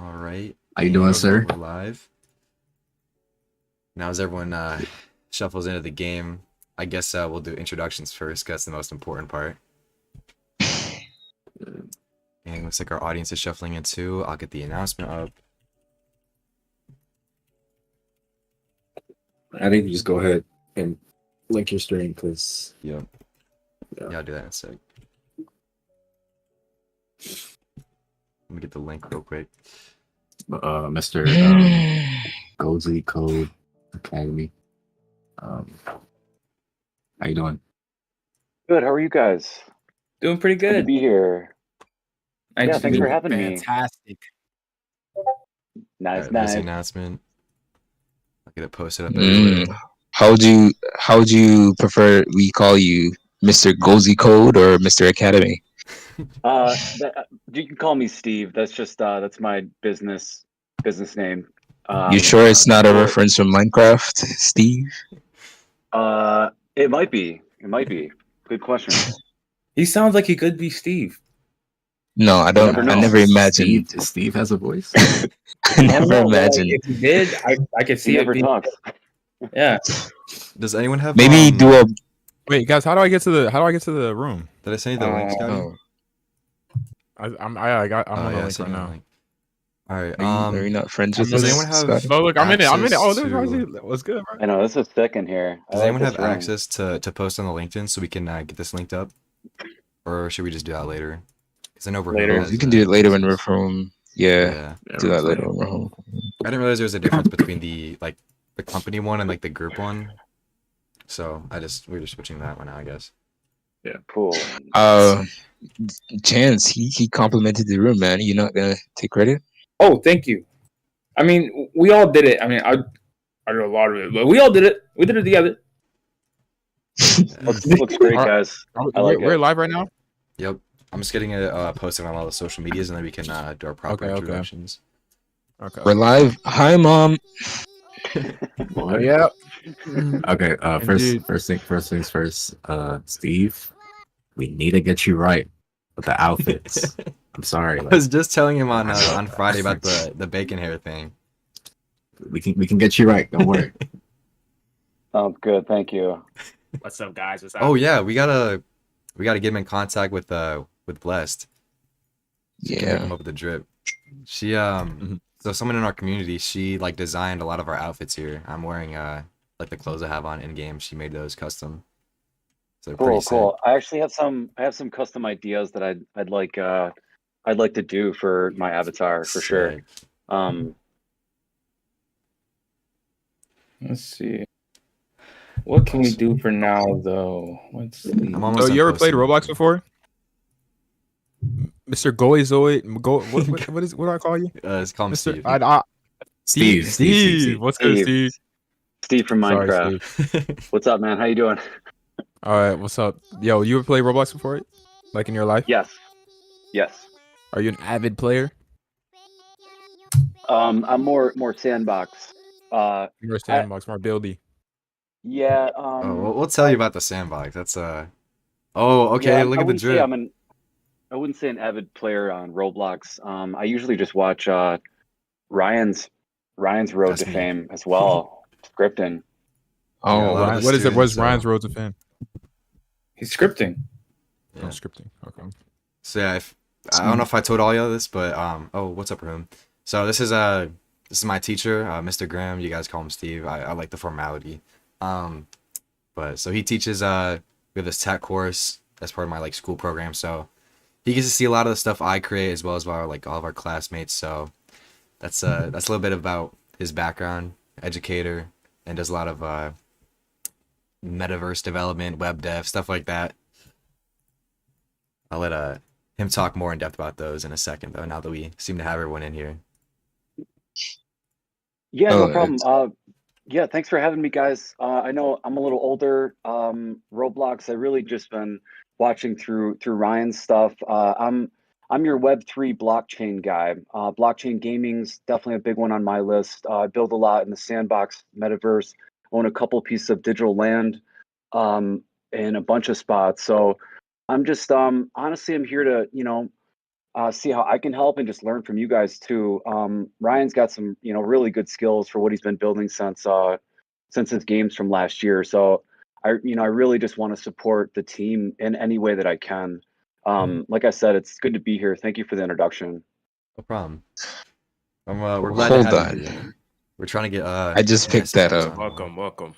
All right. How you doing, sir? We're live. Now as everyone shuffles into the game, I guess we'll do introductions first, 'cause that's the most important part. And looks like our audience is shuffling in too. I'll get the announcement up. I think you just go ahead and link your stream, because Yep. Yeah, I'll do that in a sec. Let me get the link real quick. Mr. Gozycode Academy. How you doing? Good. How are you guys? Doing pretty Good to good. be here. Nice thanks for having me. Fantastic. Nice, All right, there's the nice. announcement. I'll get it posted up everywhere. How would you prefer we call you, Mr. Gozycode or Mr. Academy? You can call me Steve. That's just that's my business name. You sure it's not a reference from Minecraft, Steve? It might be. It might be. Good question. He sounds like he could be Steve. No, I don't. never know. I never imagined. Steve has a voice. I never imagined. If he did, I could see He it. never talks. Yeah. Does anyone have Maybe do a. Wait, guys, how do I get to the room? Did I send you the link, Scotty? Oh, I'm on the yeah, link send right me the now. link. All right. are you not friends with does us, anyone have- Scotty? Oh, look, I'm in it. Oh, access there's to- Rosie. What's good, bro? I know this is thick in here. I Does like anyone this have room. access to post on the LinkedIn so we can get this linked up? Or should we just do that later? Because I know we're Later. You can do it later when we're home. Yeah, Yeah. do that later when we're home. I didn't realize there was a difference between the company one and the group one. So we're just switching that one out, I guess. Cool. Chance, he complimented the room, man. You're not gonna take credit? Oh, thank you. I mean, we all did it. I mean, I did a lot of it, but we all did it. We did it together. Looks great, guys. I like We're it. live right now. Yep. I'm just getting it posted on all the social medias, and then we can do our proper Okay. introductions. Okay. We're live. Hi, Mom. Yeah. Okay. Indeed. First things first. Steve, we need to get you right with the outfits. I'm sorry. I was just telling him on Friday about the bacon hair thing. We can get you right. Don't worry. Sounds good. Thank you. What's up, guys? What's up? Oh yeah, we gotta get him in contact with Blessed. So we can hook Yeah. him up with the drip. She so someone in our community, she designed a lot of our outfits here. I'm wearing the clothes I have on in game. She made those custom. So they're pretty Cool. I actually have some custom ideas that I'd like to do for my avatar for sure. sick. Let's see. What can we do for now, though? Let's see. I'm almost So done you ever played posting. Roblox before? Mr. Goizoid, what do I call you? It's called Mr. Steve. Steve. What's good, Steve? Steve from Sorry, Minecraft. Steve. What's up, man? How you doing? All right, what's up? Yo, you ever played Roblox before? Like in your life? Yes. Are you an avid player? I'm more Sandbox. You're a Sandbox, more buildy. Yeah. Oh, we'll tell you about the sandbox. That's Oh, okay. yeah, Look at the drip. I wouldn't say an avid player on Roblox. I usually just watch Ryan's Road That's to me. Fame as well. Scripting. Oh, Yeah, a lot of wow. the What is it? What's students, Ryan's road to fame? He's scripting. Oh, scripting. Okay. So yeah, I don't know if I told all y'all this, but oh, what's up, Room? So this is my teacher, Mr. Graham. You guys call him Steve. I like the formality. But so he teaches we have this tech course as part of my school program. So he gets to see a lot of the stuff I create as well as our all of our classmates. So that's a little bit about his background, educator, and does a lot of metaverse development, web dev, stuff like that. I'll let him talk more in depth about those in a second, though. Now that we seem to have everyone in here. Yeah, Oh, no problem. Yeah, thanks for having me, guys. I know I'm a little older. Roblox, I really just been watching through Ryan's stuff. I'm your Web3 blockchain guy. Blockchain gaming's definitely a big one on my list. I build a lot in the Sandbox metaverse, own a couple pieces of digital land, in a bunch of spots. So I'm just honestly, I'm here to see how I can help and just learn from you guys too. Ryan's got some, really good skills for what he's been building since his games from last year. So I really just want to support the team in any way that I can. Like I said, it's good to be here. Thank you for the introduction. No problem. We're glad to Hold have you on. here. We're trying to get. I just picked that up. Welcome.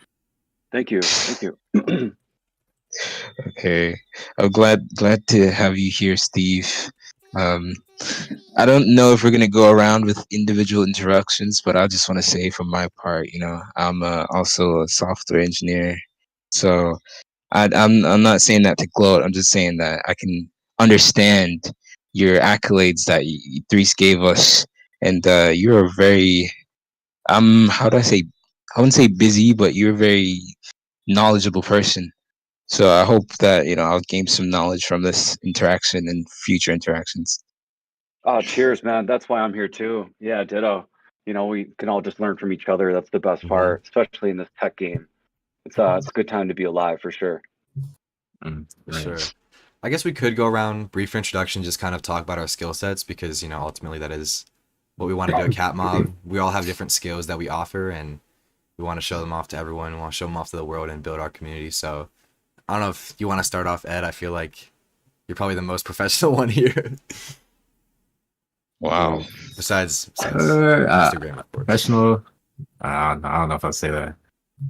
Thank you. Thank you. Okay, I'm glad to have you here, Steve. I don't know if we're gonna go around with individual introductions, but I just want to say from my part, I'm also a software engineer, so I'm not saying that to gloat. I'm just saying that I can understand your accolades that Threes gave us, and you're a very how do I say? I wouldn't say busy, but you're a very knowledgeable person. So I hope that I'll gain some knowledge from this interaction and future interactions. Oh, cheers, man. That's why I'm here too. Yeah, ditto. We can all just learn from each other. That's the best part, especially in this tech game. It's a good time to be alive for sure. Sure. I guess we could go around brief introduction, just kind of talk about our skill sets because ultimately that is what we want to do at CATMOB. We all have different skills that we offer, and we want to show them off to everyone. We want to show them off to the world and build our community. So I don't know if you want to start off, Ed. I feel like you're probably the most professional one here. Wow. Besides Mr. Graham, of course. Professional. I don't know if I'll say that,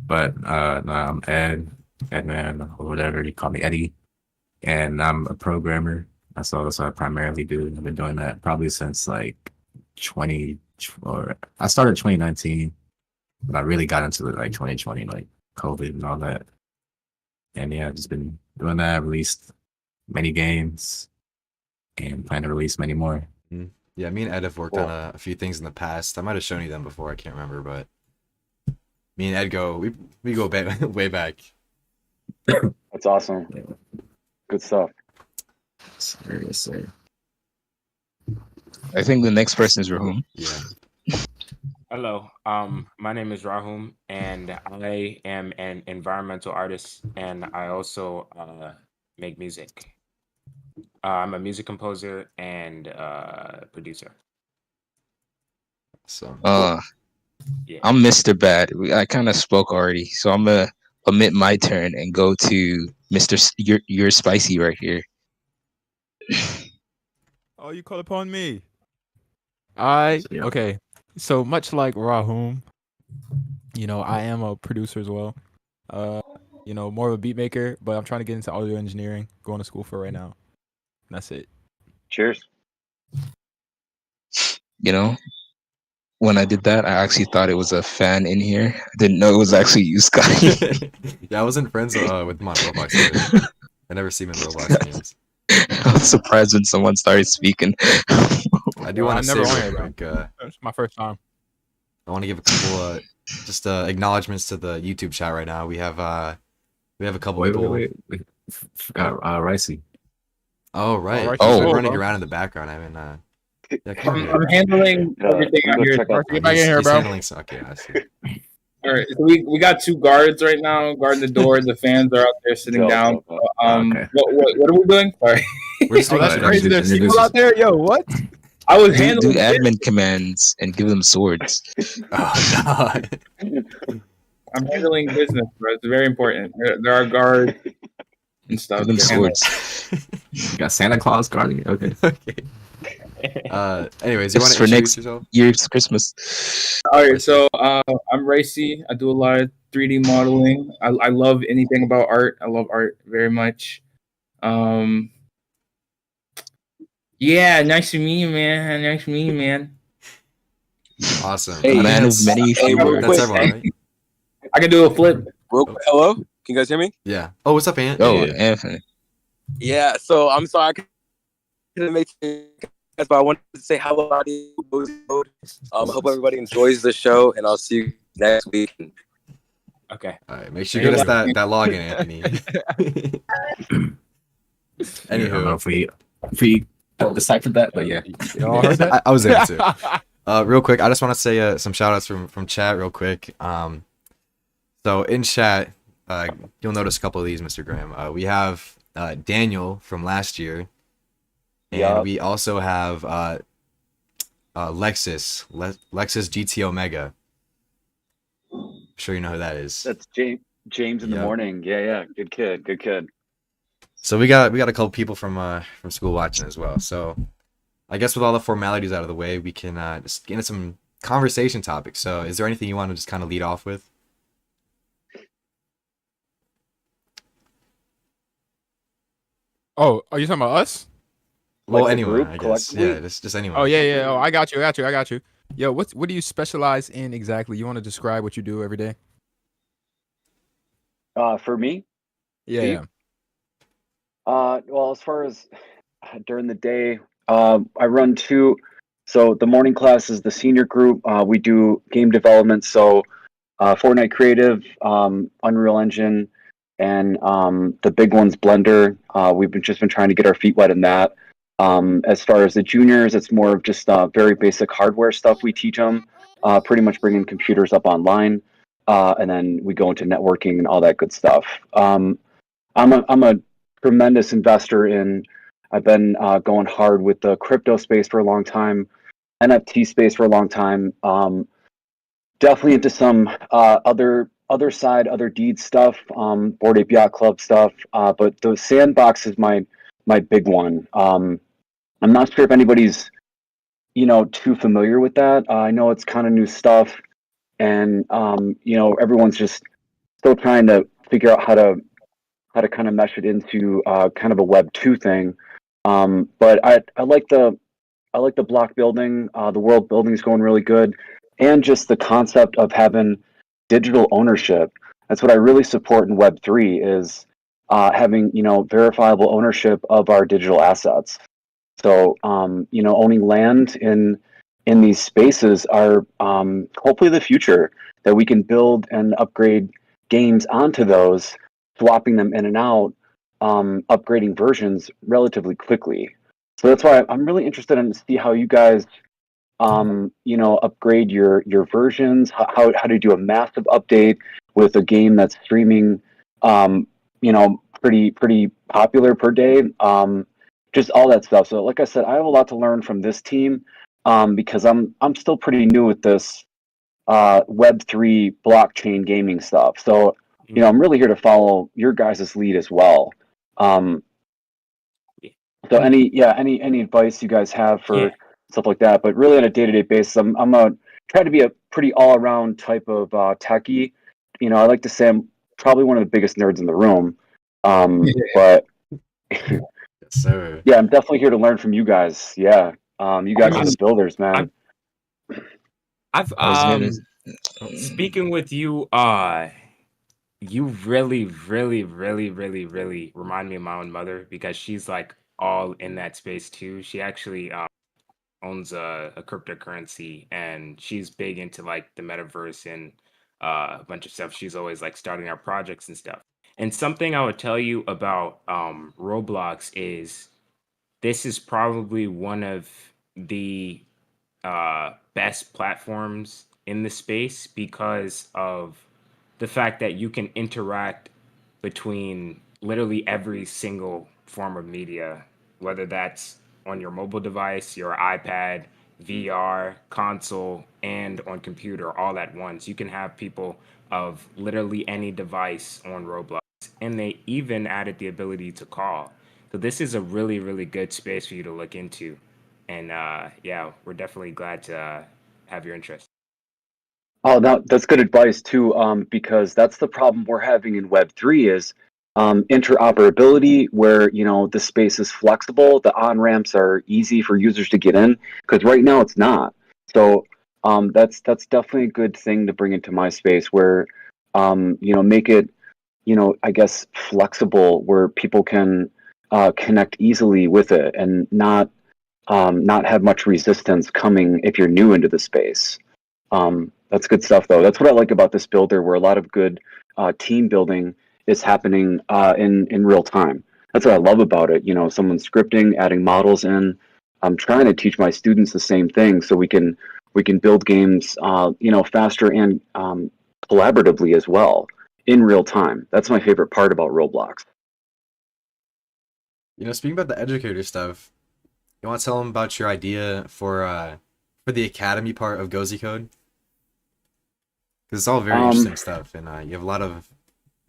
but no, I'm Edman, or whatever you call me, Eddie, and I'm a programmer. That's what I primarily do. I've been doing that probably since like I started 2019, but I really got into it like 2020, like COVID and all that. And yeah, I've just been doing that. Released many games and plan to release many more. Yeah, me and Ed have worked on a few things in the past. I might have shown you them before. I can't remember, but me and Ed we go way back. That's awesome. Good stuff. Yes, sir. I think the next person is Rahum. Yeah. Hello. My name is Rahum, and I am an environmental artist, and I also make music. I'm a music composer and producer. So Yeah. I'm Mr. Bad. I kind of spoke already, so I'm gonna omit my turn and go to Mr. You're spicy right here. Oh, you call upon me. Yeah. Okay. So much like Rahum, I am a producer as well. More of a beat maker, but I'm trying to get into audio engineering, going to school for right now. That's it. Cheers. When I did that, I actually thought it was a fan in here. I didn't know it was actually you, Scotty. Yeah, I wasn't friends with him on Roblox either. I never see him in Roblox games. I was surprised when someone started speaking. I do want to say real quick, It's my first time. I want to give a couple just acknowledgments to the YouTube chat right now. We have a couple people. Wait. We forgot Ricey. Oh right. Ricey's Oh. Been cool, running bro. around in the background. I haven't. Yeah, come here. I'm handling everything I'm out gonna here. check out Get back in here, He's bro. handling okay, I see. All right, so we got two guards right now guarding the door. The fans are out there sitting down. Dope. Okay. What are we doing? Sorry, We're just Oh, doing that's Right, crazy. introduce- There's introduce people out there. Yo, what? I was do handling. admin commands and give them swords. Oh god. I'm handling business, bro. It's very important. There are guards and stuff. Give them to handle. swords. You got Santa Claus guarding it. Okay. Okay. Anyways, you want It's to for introduce next yourself? year's Christmas. All right, so I'm Racy. I do a lot of 3D modeling. I love anything about art. I love art very much. Yeah, nice to meet you, man. Nice to meet you, man. Awesome. Hey, man of that's, many few real words. that's quick, everyone, right? I can do a flip. Hello? Can you guys hear me? Yeah. Oh, what's up, Ant? Oh, Yeah. Anthony. Yeah, so I'm sorry I couldn't make it, but I wanted to say hello, everybody. I hope everybody enjoys the show, and I'll see you next week. Okay. All right. Make sure you get us that login, Anthony. I don't know Anywho, if we deciphered that, but yeah. Y'all heard that? I was able to. Real quick, I just want to say some shout outs from chat real quick. So in chat, you'll notice a couple of these, Mr. Graham. We have Daniel from last year, and Yup. we also have Lexus GT Omega. I'm sure you know who that is. That's James in the Yep. morning. Yeah. Good kid. So we got a couple people from school watching as well. So I guess with all the formalities out of the way, we can just get into some conversation topics. So is there anything you want to just kind of lead off with? Oh, are you talking about us? Well, Like the anyone, group I guess. collectively? Yeah, just anyone. Oh yeah. Oh, I got you. Yo, what do you specialize in exactly? You want to describe what you do every day? For me, Yeah, Steve? yeah. Well, as far as during the day, I run two. So the morning class is the senior group. We do game development. So Fortnite Creative, Unreal Engine, and the big one's Blender. We've just been trying to get our feet wet in that. As far as the juniors, it's more of just very basic hardware stuff we teach them. Pretty much bringing computers up online, and then we go into networking and all that good stuff. I'm a tremendous investor in. I've been going hard with the crypto space for a long time, NFT space for a long time. Definitely into some other deed stuff, Bored Ape Yacht Club stuff. But the Sandbox is my big one. I'm not sure if anybody's too familiar with that. I know it's kind of new stuff, and everyone's just still trying to figure out how to kind of mesh it into kind of a Web 2 thing. But I like the block building. The world building is going really good, and just the concept of having digital ownership. That's what I really support in Web 3 is having verifiable ownership of our digital assets. So owning land in these spaces are hopefully the future that we can build and upgrade games onto those, swapping them in and out, upgrading versions relatively quickly. So that's why I'm really interested in to see how you guys, upgrade your versions. How do you do a massive update with a game that's streaming, pretty popular per day? Just all that stuff. So, like I said, I have a lot to learn from this team, because I'm still pretty new with this Web 3 blockchain gaming stuff. So, I'm really here to follow your guys' lead as well. Um, so any advice you guys have for Yeah. stuff like that, but really on a day-to-day basis, I'm a try to be a pretty all-around type of techie. I like to say I'm probably one of the biggest nerds in the room. But Yes, sir. yeah, I'm definitely here to learn from you guys. Yeah. You guys are the I've, builders, man. I've I was gonna. speaking with you, you really, really, really, really, really remind me of my own mother because she's like all in that space too. She actually owns a cryptocurrency and she's big into like the metaverse and a bunch of stuff. She's always like starting our projects and stuff. And something I would tell you about Roblox is this is probably one of the best platforms in the space because of the fact that you can interact between literally every single form of media, whether that's on your mobile device, your iPad, VR, console, and on computer all at once. You can have people of literally any device on Roblox. And they even added the ability to call. So this is a really, really good space for you to look into. And yeah, we're definitely glad to have your interest. Oh, no, that's good advice too, because that's the problem we're having in Web 3 is interoperability, where the space is flexible, the on ramps are easy for users to get in, because right now it's not. So that's definitely a good thing to bring into my space, where make it I guess flexible, where people can connect easily with it and not have much resistance coming if you're new into the space. That's good stuff, though. That's what I like about this builder, where a lot of good team building is happening in real time. That's what I love about it. Someone scripting, adding models in. I'm trying to teach my students the same thing, so we can build games, faster and collaboratively as well in real time. That's my favorite part about Roblox. Speaking about the educator stuff, You want to tell them about your idea for the academy part of Gozycode? Because it's all very Um, interesting stuff, and you have a lot of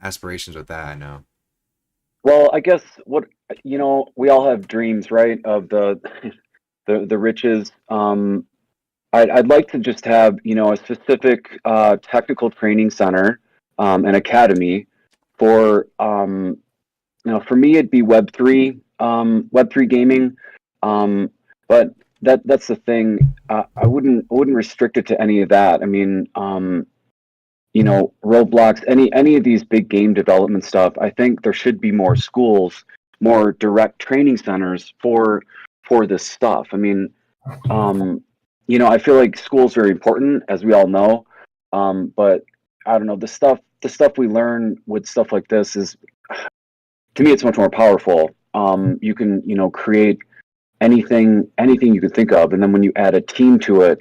aspirations with that. I know. well, I guess what we all have dreams, right? Of the the riches. I'd like to just have a specific technical training center, an academy for for me it'd be Web3 gaming, but that's the thing. I wouldn't restrict it to any of that. I mean, Roblox, any of these big game development stuff. I think there should be more schools, more direct training centers for this stuff. I mean, I feel like school's very important, as we all know. But I don't know, the stuff we learn with stuff like this is, to me, it's much more powerful. You can, create anything you could think of, and then when you add a team to it,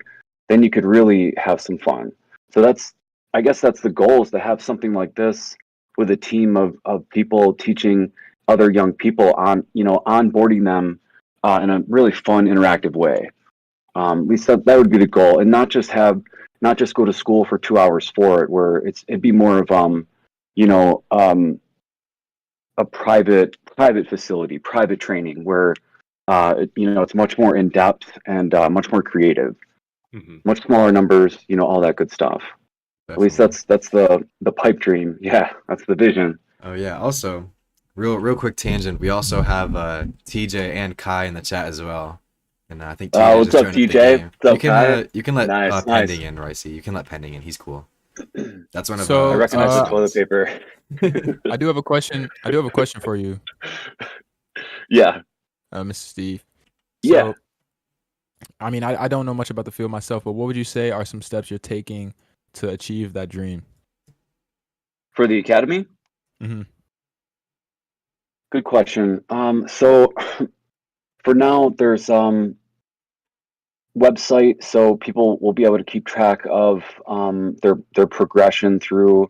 then you could really have some fun. So I guess that's the goal, is to have something like this with a team of people teaching other young people, onboarding them in a really fun, interactive way. At least that would be the goal, and not just go to school for 2 hours for it, where it'd be more of you know, a private facility, private training, where it's much more in depth and much more creative, Hmm. much smaller numbers, all that good stuff. At least Definitely. that's the pipe dream. Yeah, that's the vision. Oh yeah. Also, real quick tangent. We also have TJ and Kai in the chat as well, and I think TJ What's just up, joined the TJ? game. What's up, Kai? You can let Nice, Pending nice. in, Ricey. You can let Pending in. He's cool. That's one of I So, recognize the TJ's toilet mods. paper. I do have a question. I do have a question for you, Yeah, Mr. Steve. yeah. So, I mean, I don't know much about the field myself, but what would you say are some steps you're taking to achieve that dream? For the academy, Hmm. good question. So for now, there's website, so people will be able to keep track of their progression through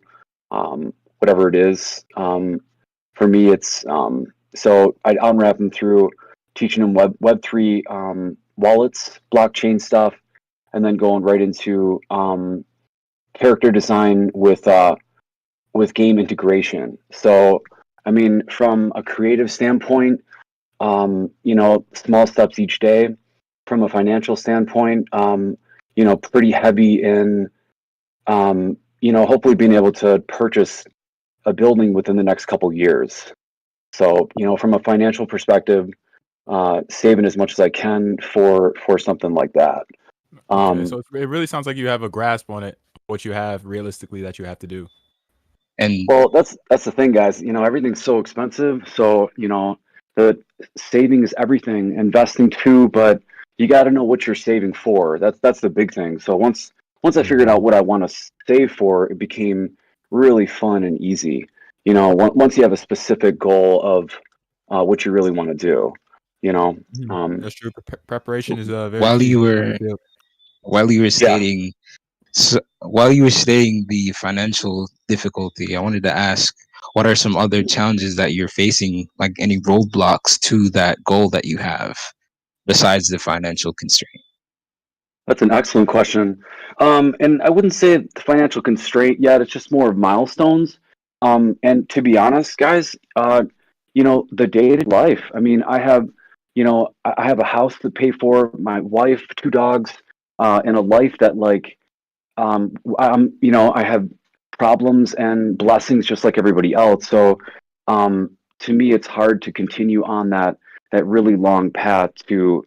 whatever it is. For me, it's so I unwrap them through teaching them Web3 wallets, blockchain stuff, and then going right into character design with game integration. So, I mean, from a creative standpoint, small steps each day. From a financial standpoint, pretty heavy in, hopefully being able to purchase a building within the next couple years. So, from a financial perspective, saving as much as I can for something like that. Okay, so it really sounds like you have a grasp on it, what you have realistically that you have to do. And Well, that's the thing, guys. Everything's so expensive. So, the saving is everything, investing too, but you got to know what you're saving for. That's the big thing. So once I figured out what I want to save for, it became really fun and easy. Once you have a specific goal of what you really want to do, you know. That's true. Preparation is very while key you in the were field. while you were Yeah. stating while you were stating the financial difficulty, I wanted to ask, what are some other challenges that you're facing, like any roadblocks to that goal that you have, besides the financial constraint? That's an excellent question. And I wouldn't say the financial constraint yet. It's just more of milestones. And to be honest, guys, the day-to-day life. I mean, I have a house to pay for, my wife, 2 dogs, and a life that I have problems and blessings just like everybody else. So, to me, it's hard to continue on that really long path to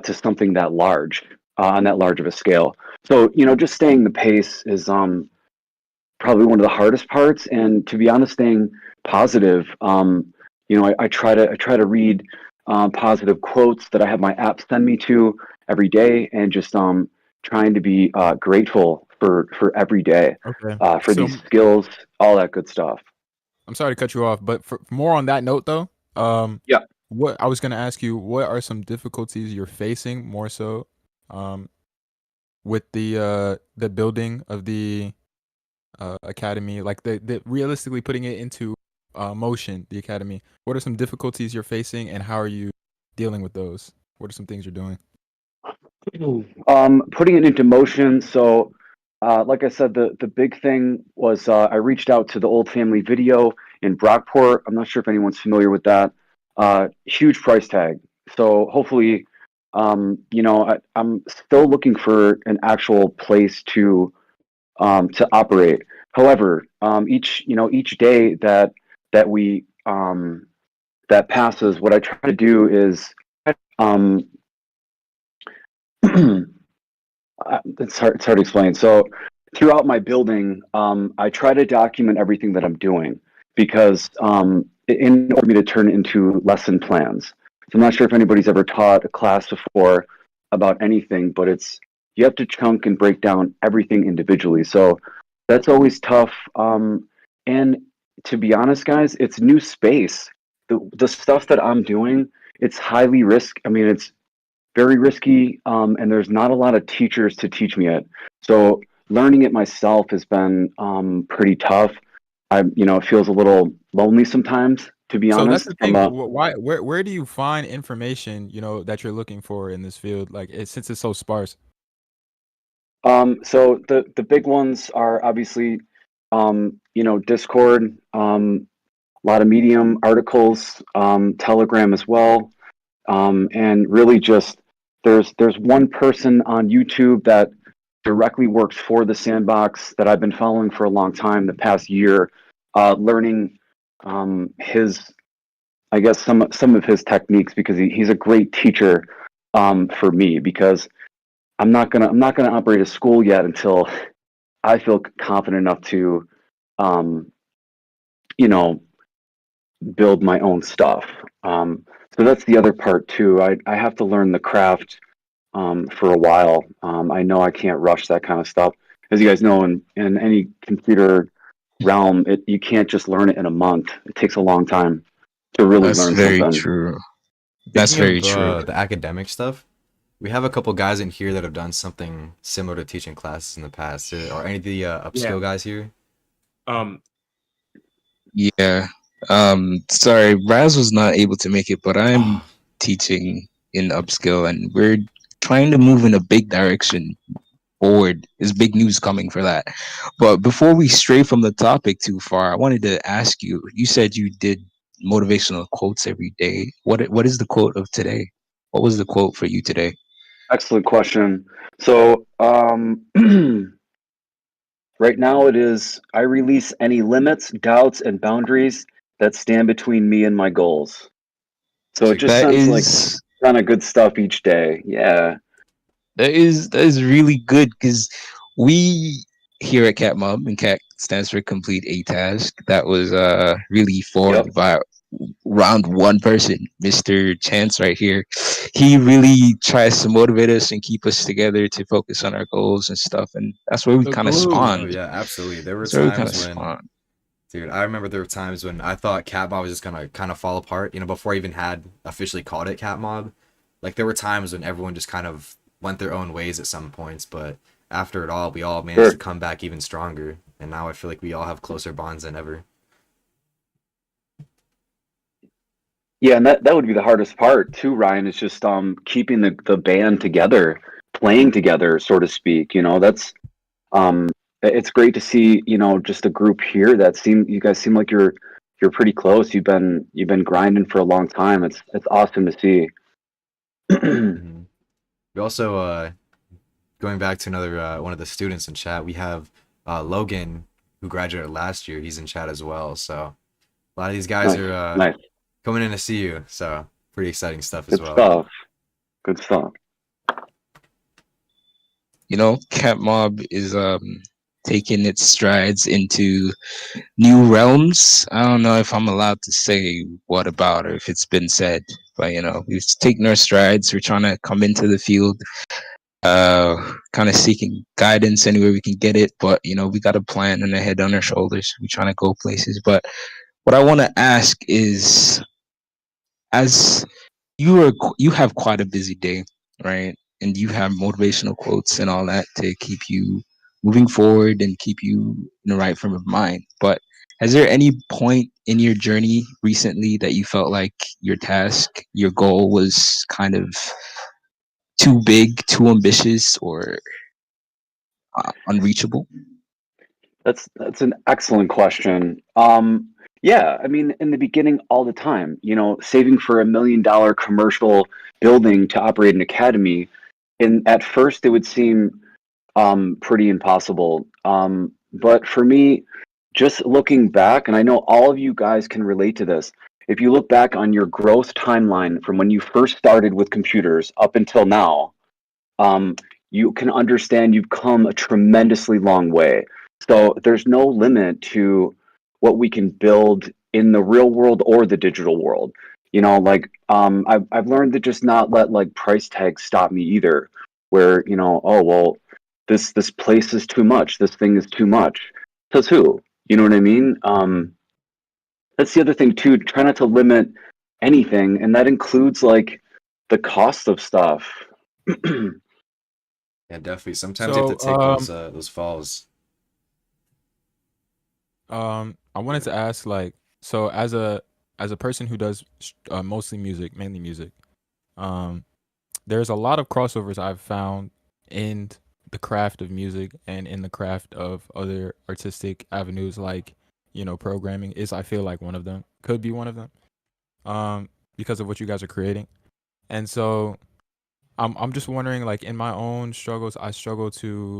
something that large, on that large of a scale. So, just staying the pace is probably one of the hardest parts. And to be honest, staying positive. I try to read positive quotes that I have my app send me to every day, and just trying to be grateful for every day, Okay. for So these skills, all that good stuff. I'm sorry to cut you off, but for more on that note, though, Yeah. what I was gonna ask you, what are some difficulties you're facing more so, um, with the building of the academy, like the realistically putting it into motion, the academy. What are some difficulties you're facing, and how are you dealing with those? What are some things you're doing? Putting it into motion. So, like I said, the big thing was I reached out to the Old Family Video in Brockport. I'm not sure if anyone's familiar with that. Huge price tag. So hopefully, I'm still looking for an actual place to operate. However, each day that we that passes, what I try to do is um, it's hard to explain. So throughout my building, I try to document everything that I'm doing because in order for me to turn it into lesson plans. So I'm not sure if anybody's ever taught a class before about anything, but you have to chunk and break down everything individually. So that's always tough. And to be honest, guys, it's new space. The stuff that I'm doing, it's highly risk. I mean, it's very risky, and there's not a lot of teachers to teach me it. So learning it myself has been pretty tough. It feels a little lonely sometimes, to be So that's honest. the thing. Why? Where do you find information? That you're looking for in this field, like since it's so sparse. So the big ones are obviously, Discord, a lot of Medium articles, Telegram as well, and really just there's one person on YouTube that directly works for the Sandbox that I've been following for a long time, the past year, learning his, I guess some of his techniques because he's a great teacher for me because I'm not gonna operate a school yet until I feel confident enough to um, you know build my own stuff. So that's the other part too. I have to learn the craft for a while. I know I can't rush that kind of stuff. As you guys know, in any computer realm, you can't just learn it in a month. It takes a long time to really That's learn very something. true. That's Speaking very of true. the academic stuff, we have a couple guys in here that have done something similar to teaching classes in the past. Are any of the Yeah. upskill guys here? Yeah. Sorry, Raz was not able to make it, but I'm teaching in upskill and we're trying to move in a big direction forward. There's big news coming for that. But before we stray from the topic too far, I wanted to ask you, you said you did motivational quotes every day. What is the quote of today? What was the quote for you today? Excellent question. So right now it is I release any limits, doubts, and boundaries that stand between me and my goals. So it just That sounds like is kind of good stuff each day. Yeah. that is really good because we here at CATMOB, and CAT stands for complete a task. That was really Yep. formed by round one person, Mr. Chance right here. He really tries to motivate us and keep us together to focus on our goals and stuff. And that's where we The kind of glue. Oh spawned. yeah, absolutely. There were That's where we kind of times when, spawned. dude, I remember there were times when I thought Cat Mob was just gonna kind of fall apart. Before I even had officially called it Cat Mob. Like there were times when everyone just kind of went their own ways at some points, but after it all, we all managed Sure. to come back even stronger. And now I feel like we all have closer bonds than ever. Yeah, and that would be the hardest part too, Ryan, is just keeping the band together, playing together, so to speak. That's it's great to see, just a group here that you guys seem like you're pretty close. You've been grinding for a long time. It's awesome to see. Mhm. We also going back to another one of the students in chat, we have Logan who graduated last year. He's in chat as well. So a lot of these guys Nice, are nice, coming in to see you. So pretty exciting stuff as good well. stuff, good stuff. CatMob is taking its strides into new realms. I don't know if I'm allowed to say what about or if it's been said, but we've taken our strides. We're trying to come into the field, kind of seeking guidance anywhere we can get it. But we got a plan and a head on our shoulders. We're trying to go places. But what I want to ask is, as you have quite a busy day, right? And you have motivational quotes and all that to keep you moving forward and keep you in the right frame of mind. But Has there any point in your journey recently that you felt like your task, your goal was kind of too big, too ambitious, or unreachable? That's an excellent question. Yeah, I mean, in the beginning, all the time, saving for $1 million commercial building to operate an academy, and at first it would seem pretty impossible. But for me, just looking back, and I know all of you guys can relate to this. If you look back on your growth timeline from when you first started with computers up until now, um, you can understand you've come a tremendously long way. So there's no limit to what we can build in the real world or the digital world. I've learned to just not let like price tags stop me either. Where oh well, this place is too much. This thing is too much. Says who? You know what I mean? That's the other thing too. Try not to limit anything, and that includes like the cost of stuff. Yeah, definitely. Sometimes you have to So, take those falls. I wanted to ask, like, so as a person who does mostly music, mainly music, um, there's a lot of crossovers I've found in the craft of music and in the craft of other artistic avenues, like programming is, I feel like, one of them, could be one of them, because of what you guys are creating. And so I'm just wondering, like, in my own struggles, I struggle to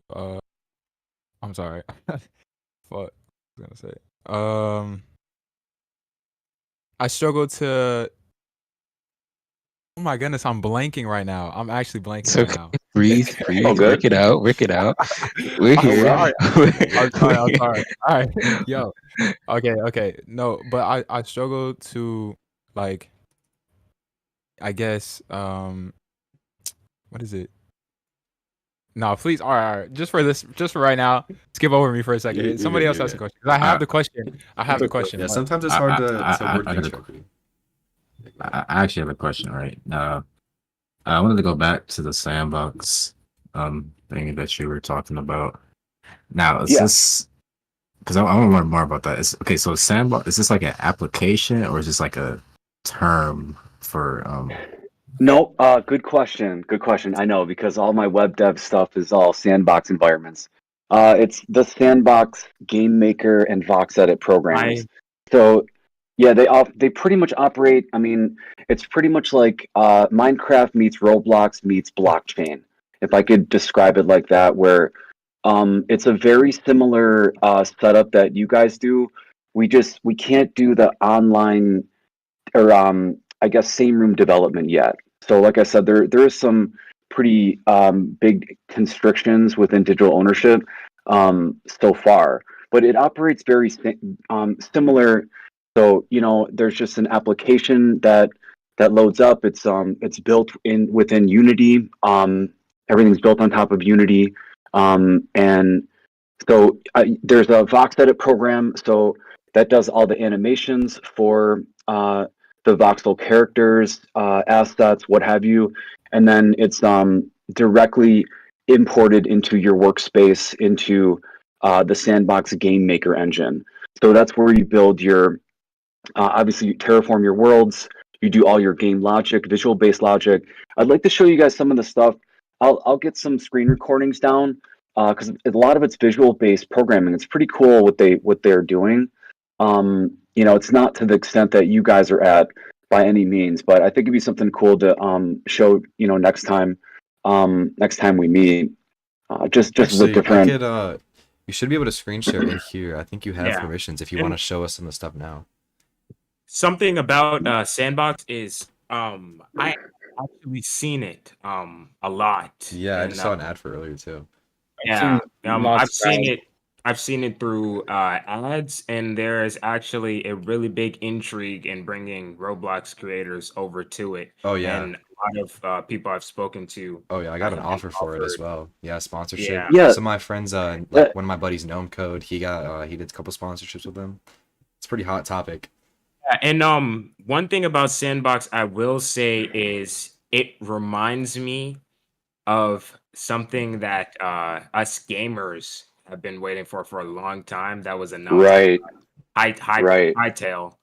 I'm sorry. What was I gonna say? I struggle to. Oh my goodness, I'm blanking right now. I'm actually blanking It's right okay. now. Breathe, All breathe, good. work it out, work it out. We're I'm here. sorry. I'm sorry. I'm We're sorry. All right, yo. Okay, okay. No, but I struggle to, like, I guess what is it? No, please. All right. Just for right now, skip over me for a second. You're Somebody good. else You're has a good. question. 'Cause I have I, the question. I have the question, Yeah, but sometimes it's I, hard I, to I, word I got things a, correctly. I actually have a question, right? I wanted to go back to the sandbox thing that you were talking about. Now, is Yeah. this because I want to learn more about that? Okay, so sandbox, is this like an application or is this like a term for No, good question. Good question. I know because all my web dev stuff is all Sandbox environments. It's the Sandbox Game Maker and Vox Edit programs. I So, yeah, they pretty much operate. I mean, it's pretty much like Minecraft meets Roblox meets blockchain, if I could describe it like that. Where it's a very similar setup that you guys do. We can't do the online or I guess same room development yet. So like I said, there is some pretty big constrictions within digital ownership so far, but it operates very similar. So there's just an application that loads up. It's built in within Unity. Everything's built on top of Unity, and so there's a Vox Edit program. So that does all the animations for the voxel characters, assets, what have you, and then it's directly imported into your workspace into the Sandbox Game Maker engine. So that's where you build your obviously you terraform your worlds. You do all your game logic, visual based logic. I'd like to show you guys some of the stuff. I'll get some screen recordings down because a lot of it's visual based programming. It's pretty cool what they're doing. It's not to the extent that you guys are at by any means, but I think it'd be something cool to show next time we meet. Just the Actually, I different. could you should be able to screen share in here. I think you have Yeah. permissions if you And- want to show us some of the stuff now. something about Sandbox is I actually seen it a lot. Yeah, I And just saw an ad for earlier too. yeah, lots I've of seen ads. it. I've seen it through ads, and there is actually a really big intrigue in bringing Roblox creators over to it. Oh yeah. And a lot of people I've spoken to. Oh yeah, I got an have been offer for it as offered- well. Yeah, sponsorship. Yeah. Yeah, Some of my friends, uh, like one of my buddies, Gnome Code, he did a couple sponsorships with them. It's a pretty hot topic. Yeah, and one thing about Sandbox I will say is it reminds me of something that us gamers have been waiting for a long time that was announced right. Right. Hightail.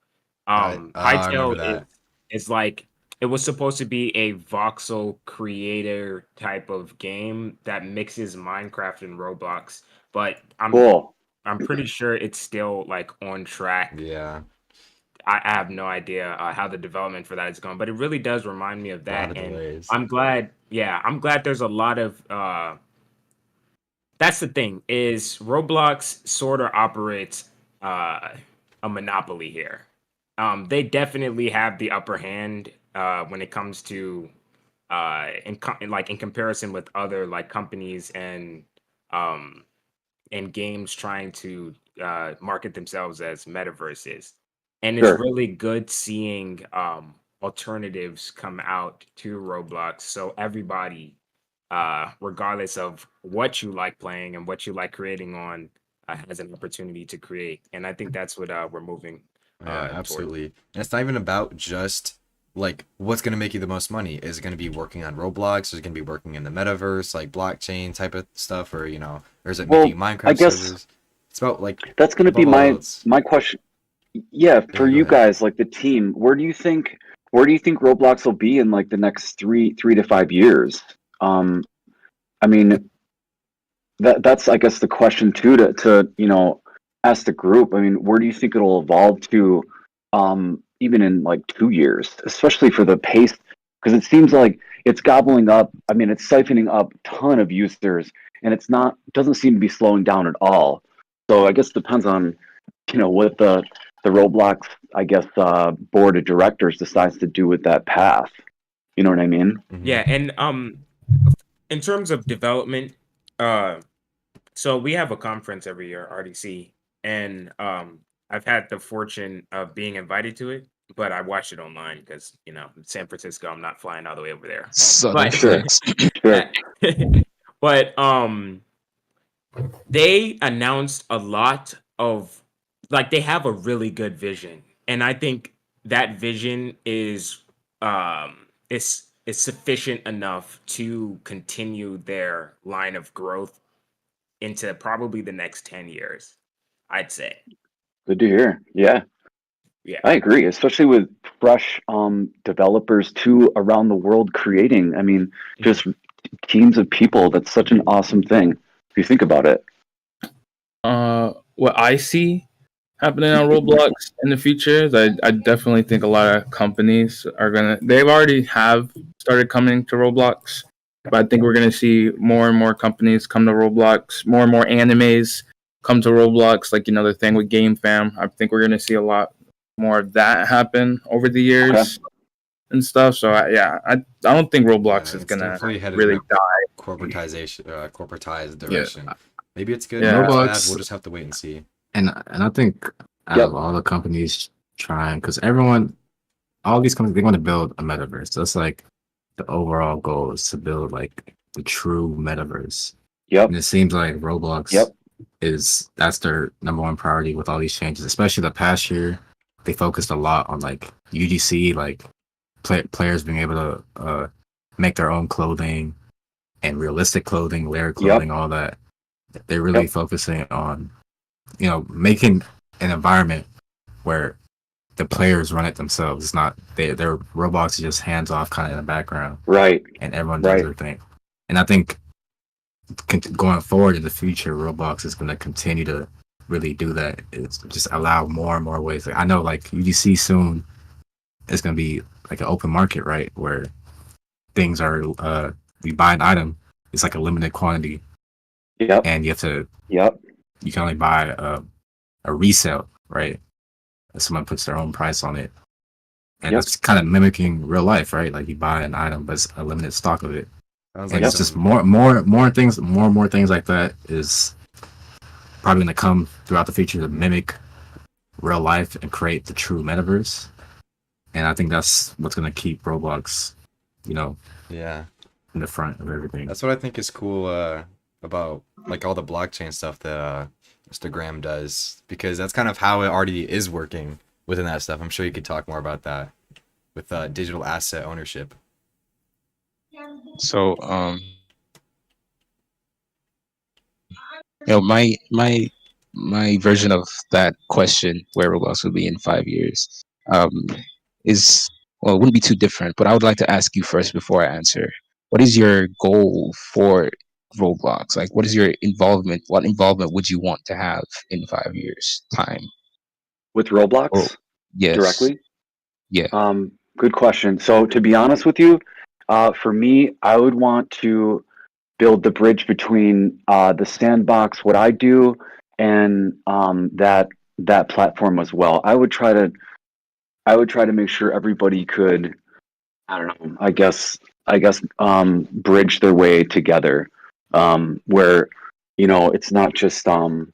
I remember Hightail that. is like it was supposed to be a voxel creator type of game that mixes Minecraft and Roblox, but Cool. I'm pretty sure it's still like on track. Yeah, I have no idea how the development for that is going, but it really does remind me of a lot that, of and delays. I'm glad. Yeah, I'm glad there's a lot of that's the thing is Roblox sort of operates uh, a monopoly here. They definitely have the upper hand when it comes to like in comparison with other like companies um, and games trying to market themselves as metaverses. And it's Sure. really good seeing alternatives come out to Roblox so everybody regardless of what you like playing and what you like creating on, has an opportunity to create. And I think that's what we're moving Yeah, toward. absolutely. And it's not even about just like what's gonna make you the most money. Is it gonna be working on Roblox? Is it gonna be working in the metaverse, like blockchain type of stuff, or or is it Well, making I Minecraft guess servers? It's about like that's going to be above all my else. my question. Yeah, Yeah, for go you ahead. guys, like the team, where do you think Roblox will be in like the next three to 5 years? Um, I mean, that's I guess the question too to ask the group. I mean, where do you think it'll evolve to, even in like 2 years, especially for the pace? Because it seems like it's gobbling up. I mean, it's siphoning up a ton of users, and doesn't seem to be slowing down at all. So I guess it depends on what the Roblox, I guess, board of directors decides to do with that path. You know what I mean? Yeah, Hmm. and in terms of development, uh, so we have a conference every year, RDC, and I've had the fortune of being invited to it, but I watched it online because San Francisco, I'm not flying all the way over there. Southern But Sure, flex. sure. but they announced a lot of like they have a really good vision, and I think that vision is sufficient enough to continue their line of growth into probably the next 10 years, I'd say. Good to hear. Yeah. Yeah. I agree, especially with fresh developers too around the world creating. I mean, Mhm. just teams of people. That's such an awesome thing if you think about it. What I see happening on Roblox in the future is I definitely think a lot of companies are they've already have started coming to Roblox, but I think we're gonna see more and more companies come to Roblox, more and more animes come to Roblox, like the thing with Game Fam. I think we're gonna see a lot more of that happen over the Okay. years and stuff. So I don't think Roblox Yeah, is it's gonna definitely headed in really a die. corporatized Yeah, direction. Maybe it's good, maybe Yeah. it's bad. We'll Roblox, just have to wait and see. and I think out Yep. of all the companies trying, because all these companies, they want to build a metaverse. That's like the overall goal is to build like the true metaverse. Yep. And it seems like Roblox Yep. that's their number one priority with all these changes, especially the past year. They focused a lot on like UGC, like players being able to make their own clothing and realistic clothing, layered Yep. clothing, all that. They're really Yep. focusing on, making an environment where the players run it themselves. It's not their Roblox is just hands off, kind of in the background, Right. and everyone does Right. their thing. And I think going forward in the future, Roblox is going to continue to really do that. It's just allow more and more ways. Like, I know, like UGC soon is going to be like an open market, right, where things are you buy an item, it's like a limited quantity, Yep. and Yep. you can only buy a resale, right? Someone puts their own price on it, and Yep. that's kind of mimicking real life, right? Like you buy an item, but it's a limited stock of it, Sounds and like it's just some. more things, more and more things like that is probably going to come throughout the future to mimic real life and create the true metaverse. And I think that's what's going to keep Roblox, Yeah, in the front of everything. that's what I think is cool about like all the blockchain stuff that Mr. Graham does, because that's kind of how it already is working within that stuff. I'm sure you could talk more about that with digital asset ownership. So my my version of that question, where Roblox will be in 5 years, um, is, well, it wouldn't be too different. But I would like to ask you first before I answer. What is your goal for Roblox? Like, what is your involvement? What involvement would you want to have in 5 years' time? With Or Roblox yes, directly? yeah. Good question. So to be honest with you, for me, I would want to build the bridge between the Sandbox, what I do, and that platform as well. I would try to make sure everybody could, I don't know, I guess bridge their way together, where it's not just for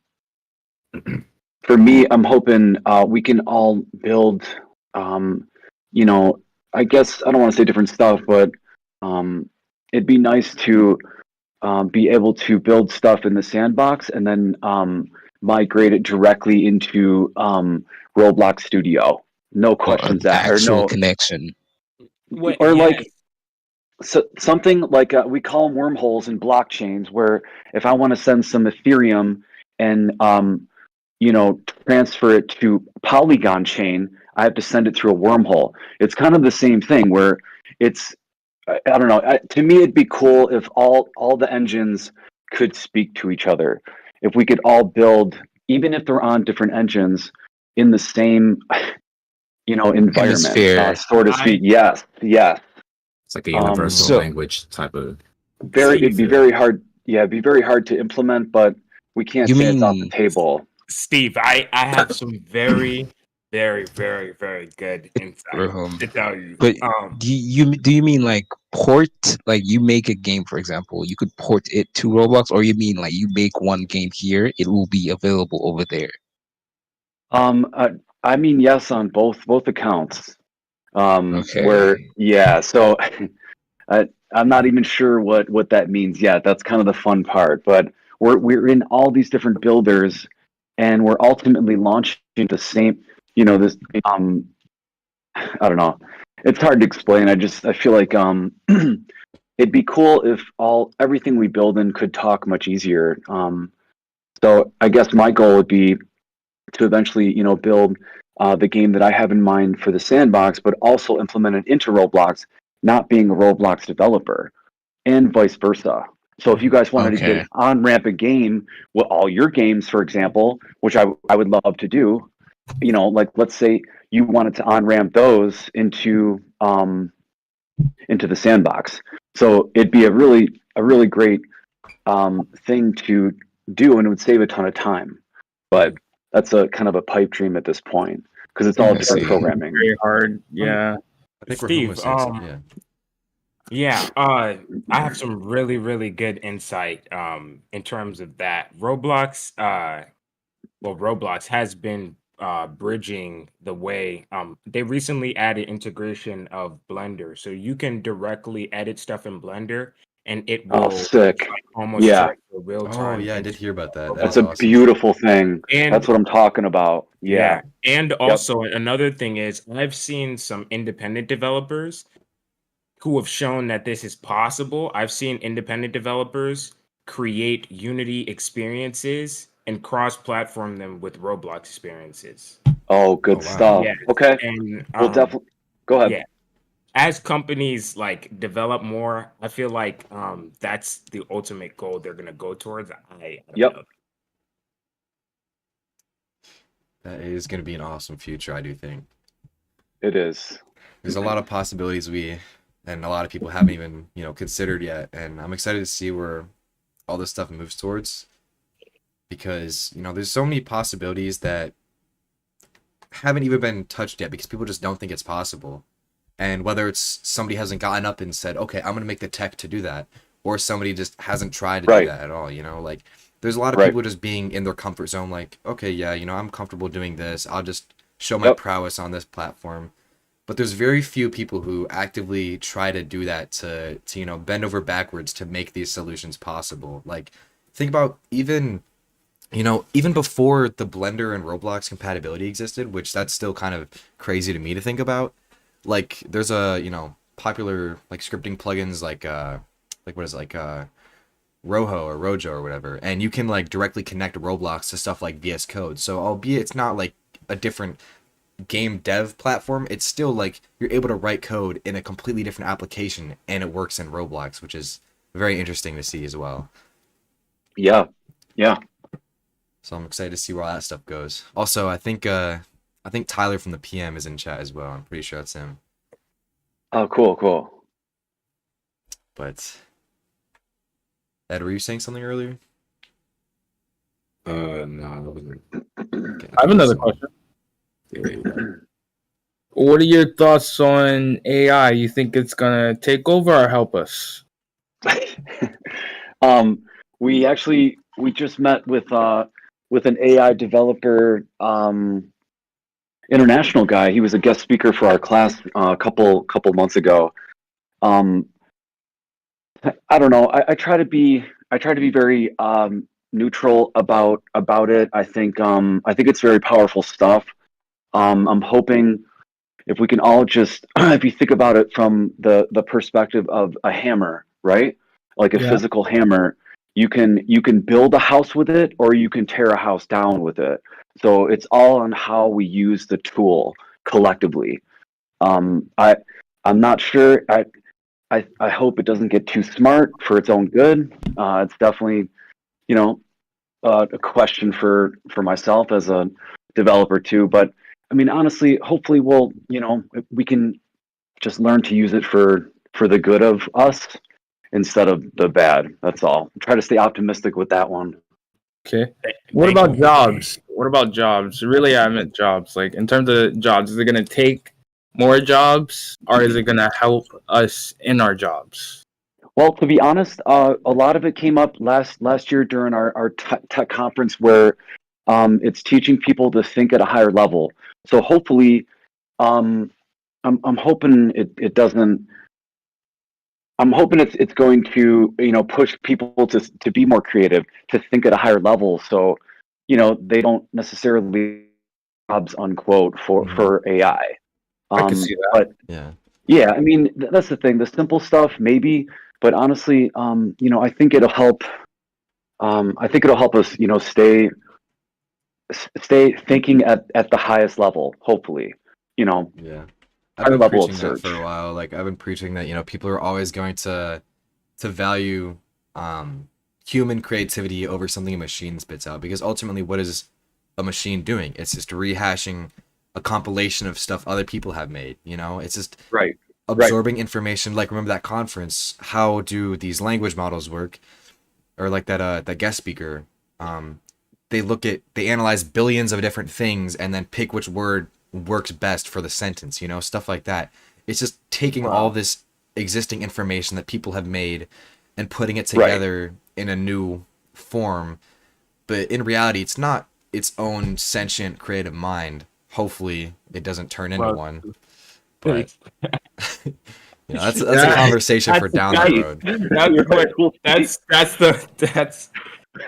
me. I'm hoping we can all build, um, you know, I guess I don't want to say different stuff, but um, it'd be nice to be able to build stuff in the Sandbox and then migrate it directly into Roblox Studio. No Or an questions asked, or actual no, connection. What? or Yes. like something like we call them wormholes in blockchains, where if I want to send some Ethereum and transfer it to Polygon chain, I have to send it through a wormhole. It's kind of the same thing where it's I don't know. To me, it'd be cool if all the engines could speak to each other. If we could all build, even if they're on different engines, in the same environment, Hemisphere. so to speak. Yes, yes. It's like a Um, universal So language type of. it'd Steve, be very hard. Yeah, it'd be very hard to implement, but we can't you say it's off the mean table. Steve, I have some very, very, very, very good insight to tell you. but do you mean like port, like you make a game, for example, you could port it to Roblox, or you mean like you make one game here, it will be available over there? I mean, yes, on both accounts. Where Okay. yeah, so I'm not even sure what that means yet. That's kind of the fun part. But we're in all these different builders, and we're ultimately launching the same. This I don't know. It's hard to explain. I feel like it'd be cool if everything we build in could talk much easier. So I guess my goal would be to eventually build the game that I have in mind for the Sandbox, but also implement it into Roblox, not being a Roblox developer, and vice versa. So if you guys wanted to get Okay. an on-ramp a game with all your games, for example, which I would love to do, like let's say you wanted to on-ramp those into the Sandbox. So it'd be a really great thing to do, and it would save a ton of time. But that's a kind of a pipe dream at this point because it's all I different see. programming. Very hard. Yeah. I think Rahum was Steve, saying something. Yeah. yeah, I have some really, really good insight in terms of that. Roblox has been bridging the way. They recently added integration of Blender, so you can directly edit stuff in Blender, and it Oh, will sick. almost Yeah, turn to real Oh time. yeah, I did hear about that. That that's is a awesome. beautiful thing. And That's what I'm talking about. yeah, Yeah. and Yep. also another thing is I've seen some independent developers who have shown that this is possible. I've seen independent developers create Unity experiences and cross-platform them with Roblox experiences. Oh, good Oh wow. stuff. Yes, Okay. and We'll definitely go ahead. yeah, as companies like develop more, I feel like that's the ultimate goal they're gonna go towards. I don't Yep. know. That is going to be an awesome future, I do think. It is. There's a lot of possibilities and a lot of people haven't even, considered yet. And I'm excited to see where all this stuff moves towards because, there's so many possibilities that haven't even been touched yet because people just don't think it's possible. And whether it's somebody hasn't gotten up and said, okay, I'm going to make the tech to do that, or somebody just hasn't tried to do Right. that at all, like there's a lot of Right. people just being in their comfort zone, like, okay, yeah, I'm comfortable doing this. I'll just show my Yep. prowess on this platform. But there's very few people who actively try to do that to bend over backwards to make these solutions possible. Like, think about even before the Blender and Roblox compatibility existed, which that's still kind of crazy to me to think about. Like, there's a popular like scripting plugins like what is it, like Rojo or Rojo or whatever, and you can like directly connect Roblox to stuff like VS Code. So albeit it's not like a different game dev platform, it's still like you're able to write code in a completely different application and it works in Roblox, which is very interesting to see as well. Yeah. So I'm excited to see where all that stuff goes. Also, I think Tyler from the PM is in chat as well. I'm pretty sure that's him. Oh, cool. But Ed, were you saying something earlier? No, that wasn't. Okay, I have another question. What are your thoughts on AI? You think it's gonna take over or help us? We just met with an AI developer, international guy. He was a guest speaker for our class a couple months ago. I don't know. I try to be very neutral about it. I think it's very powerful stuff. I'm hoping if we can all just if you think about it from the perspective of a hammer, right? Like a Yeah. physical hammer, you can build a house with it or you can tear a house down with it. So it's all on how we use the tool collectively. I'm not sure. I hope it doesn't get too smart for its own good. It's definitely, a question for myself as a developer too. But I mean, honestly, hopefully we can just learn to use it for the good of us instead of the bad. That's all. Try to stay optimistic with that one. Okay. What about jobs? What about jobs? Really, I meant jobs. Like in terms of jobs, is it gonna take more jobs or is it gonna help us in our jobs? Well, to be honest, a lot of it came up last year during our tech conference where it's teaching people to think at a higher level. So hopefully, I'm hoping it doesn't. I'm hoping it's going to push people to be more creative, to think at a higher level. So they don't necessarily jobs unquote for AI. I can see that. But Yeah. yeah, I mean that's the thing. The simple stuff maybe, but honestly, I think it'll help. I think it'll help us, stay thinking at the highest level. Hopefully, Yeah. I've higher been level of preaching that search. for a while. Like I've been preaching that, people are always going to value human creativity over something a machine spits out, because ultimately what is a machine doing? It's just rehashing a compilation of stuff other people have made, It's just Right. absorbing information. Like remember that conference, how do these language models work? Or like that guest speaker, they analyze billions of different things and then pick which word works best for the sentence, stuff like that. It's just taking all this existing information that people have made and putting it together in a new form. But in reality, it's not its own sentient creative mind. Hopefully it doesn't turn into one. But that's a conversation for down the road.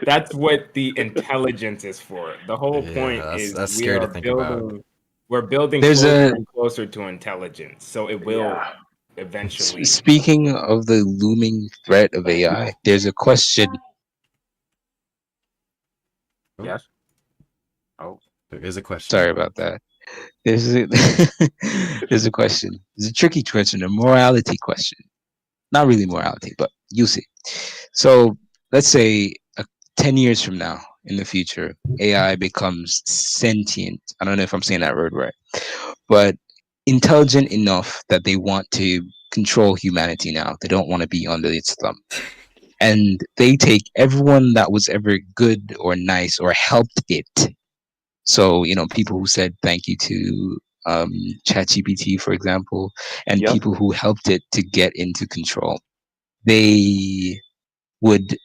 That's what the intelligence is for. The whole point is that's we scary are to think about. we're building There's closer and closer to intelligence. So it will eventually. Speaking of the looming threat of AI, there's a question. Yes. Oh, There is a question. Sorry about that. There's a, there's a question. It's a tricky question, a morality question. Not really morality, but you'll see. So let's say 10 years from now, in the future, AI becomes sentient. I don't know if I'm saying that word right, but intelligent enough that they want to control humanity now. They don't want to be under its thumb. And they take everyone that was ever good or nice or helped it. So, people who said thank you to ChatGPT, for example, and people who helped it to get into control, they would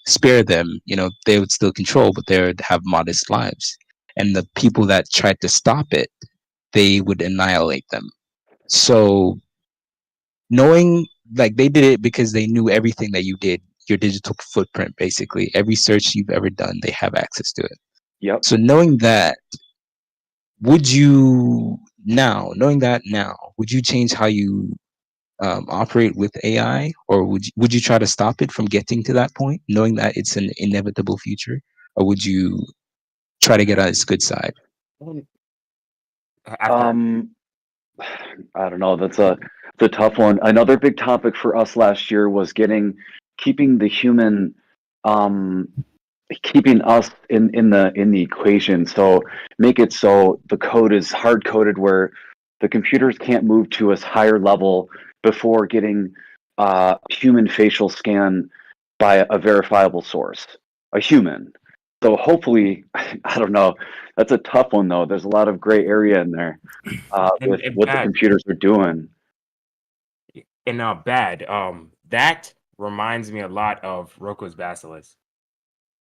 spare them. They would still control, but they would have modest lives. And the people that tried to stop it, they would annihilate them. So knowing, like, they did it because they knew everything that you did, your digital footprint, basically every search you've ever done, they have access to it. Yep. So knowing that, would you change how you operate with AI, or would you try to stop it from getting to that point, knowing that it's an inevitable future, or would you try to get on its good side? After I don't know. That's a tough one. Another big topic for us last year was keeping the human, um, keeping us in the equation. So make it so the code is hard coded where the computers can't move to a higher level before getting human facial scan by a verifiable source, a human. So hopefully, I don't know. That's a tough one though. There's a lot of gray area in there with and what the bad computers are doing. and bad. That reminds me a lot of Roko's Basilisk.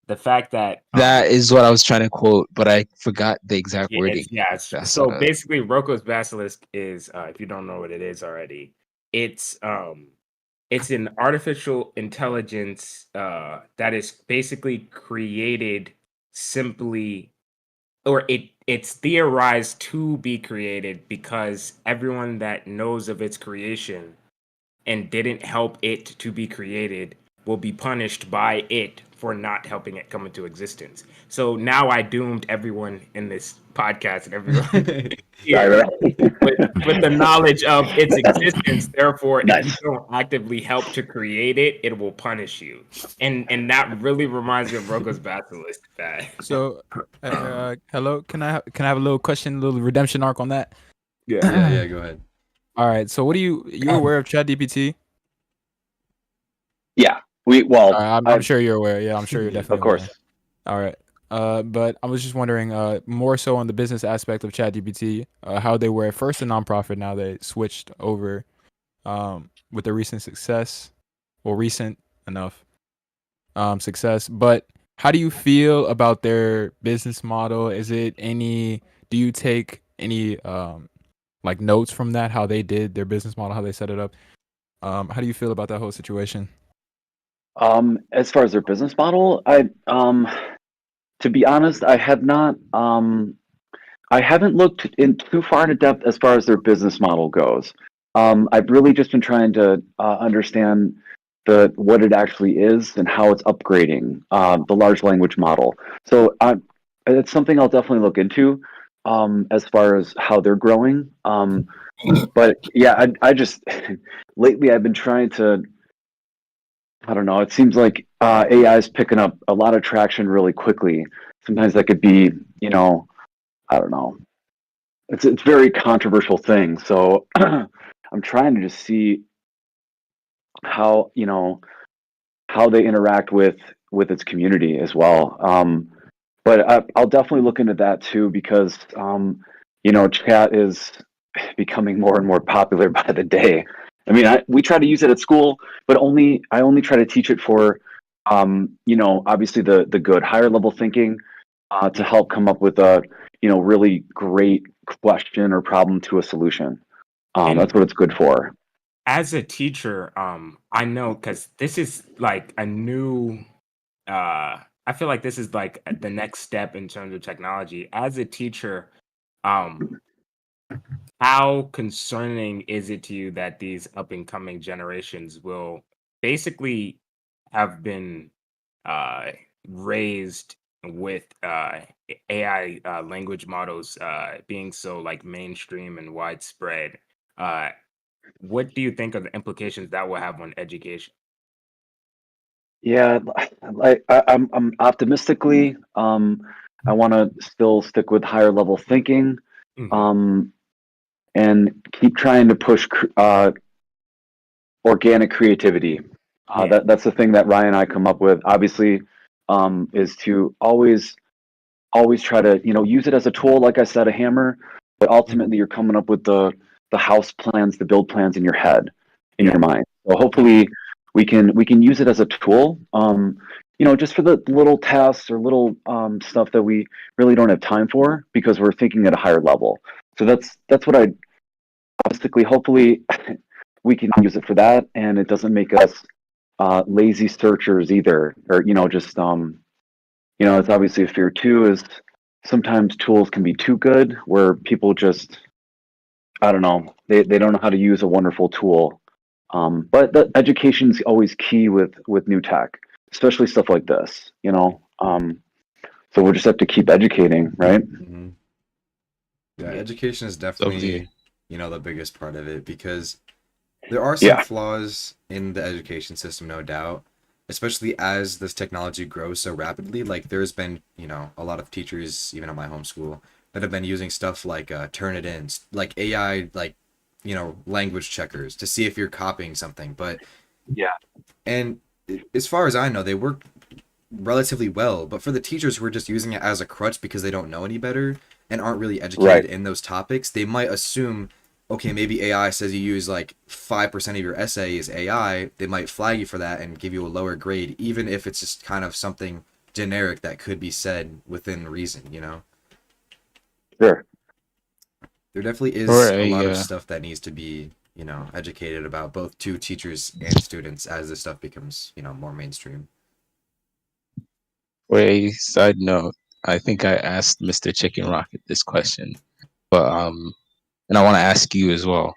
The fact that That is what I was trying to quote, but I forgot the exact yeah, wording. That's so basically Roko's Basilisk is if you don't know what it is already, it's an artificial intelligence that is basically created simply, or it's theorized to be created because everyone that knows of its creation and didn't help it to be created will be punished by it for not helping it come into existence. So now I doomed everyone in this podcast and everyone here with the knowledge of its existence. Therefore, if you Nice. don't actively help to create it, it will punish you. And that really reminds me of Roko's Basilisk. That So, hello, can I have a little question, a little redemption arc on that? Yeah, go ahead. All right. So, what do you're aware of ChatGPT? Yeah, I'm sure you're aware. Yeah, I'm sure you're definitely of course. aware. All right. But I was just wondering, more so on the business aspect of ChatGPT, how they were at first a nonprofit, now they switched over, with the recent success, well, recent enough, success. But how do you feel about their business model? Do you take any, like notes from that, how they did their business model, how they set it up? How do you feel about that whole situation? As far as their business model, to be honest, I haven't looked in too far into depth as far as their business model goes. I've really just been trying to understand what it actually is and how it's upgrading the large language model. So it's something I'll definitely look into as far as how they're growing. But yeah, I just lately I've been trying to. I don't know. It seems like AI is picking up a lot of traction really quickly. Sometimes that could be, I don't know. It's a very controversial thing. So I'm trying to just see how how they interact with its community as well. But I'll definitely look into that too because chat is becoming more and more popular by the day. I mean, we try to use it at school, but I only try to teach it for, obviously the good higher level thinking to help come up with a, really great question or problem to a solution. And That's what it's good for. as a teacher, I know because this is like a new. I feel like this is like the next step in terms of technology. As a teacher, um, how concerning is it to you that these up and coming generations will basically have been uh, raised with AI language models being so like mainstream and widespread? Uh, what do you think of the implications that will have on education? Yeah, I'm optimistically. I want to still stick with higher level thinking, Mhm. um, and keep trying to push organic creativity. Yeah. That's the thing that Ryan and I come up with. Obviously, is to always try to use it as a tool. Like I said, a hammer, but ultimately you're coming up with the house plans, the build plans in your head, in Yeah. your mind. So hopefully we can use it as a tool. Just for the little tasks or little stuff that we really don't have time for because we're thinking at a higher level. So that's what I basically hopefully we can use it for that, and it doesn't make us lazy searchers either, or just it's obviously a fear too. Is sometimes tools can be too good, where people just I don't know they don't know how to use a wonderful tool. But the education is always key with new tech, especially stuff like this. So we'll just have to keep educating, right? Mhm. Yeah, education is Over here. definitely, the biggest part of it because there are some Yeah. flaws in the education system, no doubt, especially as this technology grows so rapidly. Like there's been, a lot of teachers, even at my homeschool, that have been using stuff like Turnitin, like AI, like, language checkers to see if you're copying something. But Yeah. and as far as I know, they work relatively well. But for the teachers who are just using it as a crutch because they don't know any better and aren't really educated Right. in those topics, they might assume, okay, maybe AI says you use like 5% of your essay is AI. They might flag you for that and give you a lower grade, even if it's just kind of something generic that could be said within reason. Sure. There definitely is Or a lot a of stuff that needs to be, educated about both to teachers and students as this stuff becomes, more mainstream. for a side note, I think I asked Mr. Chicken Rocket this question, but and I want to ask you as well.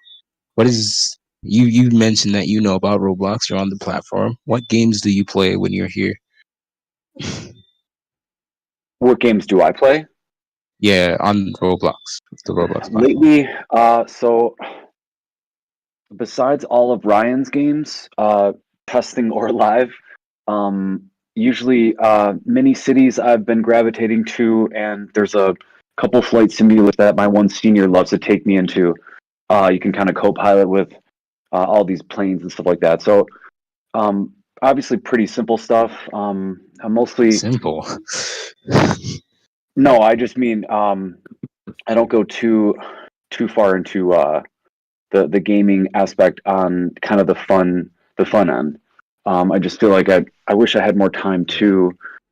What is you mentioned that you know about Roblox? You're on the platform. What games do you play when you're here? What games do I play Yeah, on Roblox, the Roblox platform. lately? So besides all of Ryan's games, testing or live, usually mini cities I've been gravitating to, and there's a couple flight simulators that my one senior loves to take me into. You can kind of co-pilot with all these planes and stuff like that. So obviously pretty simple stuff. I'm mostly Simple. no, I just mean I don't go too far into the gaming aspect on kind of the fun end. I just feel like I wish I had more time to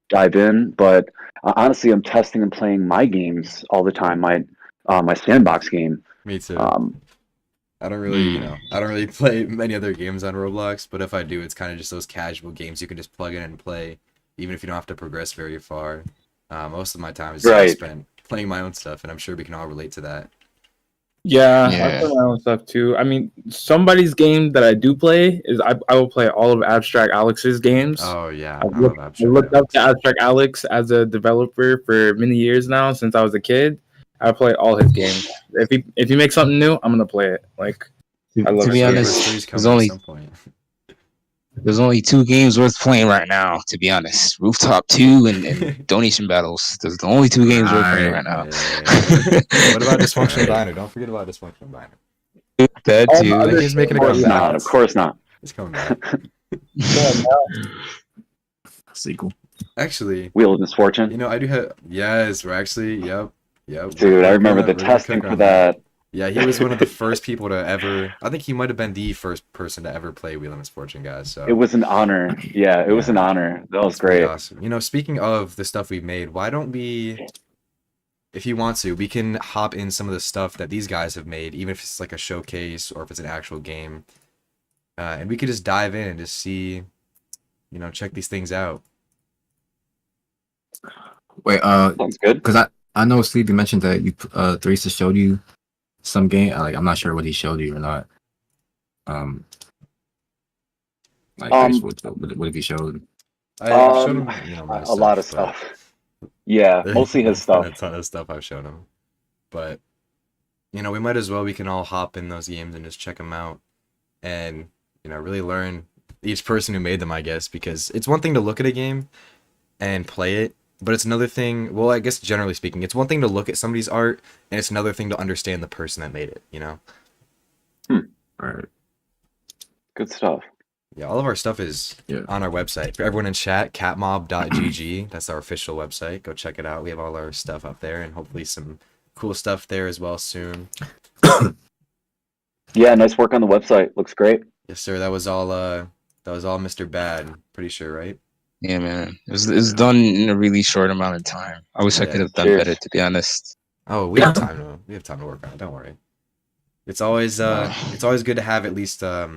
dive in, but honestly, I'm testing and playing my games all the time. My Sandbox game. Me too. Um, I don't really, I don't really play many other games on Roblox, but if I do, it's kind of just those casual games you can just plug in and play, even if you don't have to progress very far. Most of my time is Right. spent playing my own stuff, and I'm sure we can all relate to that. Yeah, Yeah. I play my own stuff too. I mean, somebody's game that I do play is I will play all of Abstract Alex's games. Oh yeah, I've I love I Abstract looked up Alex. to Abstract Alex as a developer for many years now since I was a kid. I play all his games. If he makes something new, I'm gonna play it. Like I love To it be so honest, much. 3's there's coming at only some point. there's only 2 games worth playing right now. To be honest, Rooftop 2 and Donation Battles. There's the only 2 games worth playing right now. Yeah. What about Dysfunction Right. Diner? Don't forget about Dysfunction Diner. That All the too. I think other he's making a of course comeback. not. Of course not. It's coming back. Sequel. Actually, Wheel of Misfortune. I do have. Yes, we're actually. Yep. Dude, I remember the we're gonna testing cook for on that. Yeah, he was one of the first people to ever. I think he might have been the first person to ever play Wheel of Misfortune, guys. So It was an honor. Yeah, it was an Yeah. honor. That was it's pretty great. awesome. Speaking of the stuff we've made, why don't we, if you want to, we can hop in some of the stuff that these guys have made, even if it's like a showcase or if it's an actual game, and we could just dive in and just see, check these things out. Wait, Sounds good. because I know Steve, you mentioned that you Theresa showed you some game. Like I'm not sure what he showed you or not. Like what have you showed? I've shown him, my a lot of but stuff. Yeah, mostly his there's been stuff. a ton of stuff I've shown him, but we might as well. We can all hop in those games and just check them out, and really learn each person who made them. I guess because it's one thing to look at a game and play it, but it's another thing. Well, I guess generally speaking, it's one thing to look at somebody's art, and it's another thing to understand the person that made it. All right. Good stuff. Yeah, all of our stuff is Yeah. on our website. For everyone in chat, catmob.gg. That's our official website. Go check it out. We have all our stuff up there, and hopefully some cool stuff there as well soon. Yeah, nice work on the website. Looks great. Yes, sir. That was all Mr. Bad. Pretty sure, right? Yeah, man. It was done in a really short amount of time. I wish I Yeah. could have done Cheers. better, to be honest. Oh, we have time to work on it. Don't worry. It's always good to have at least a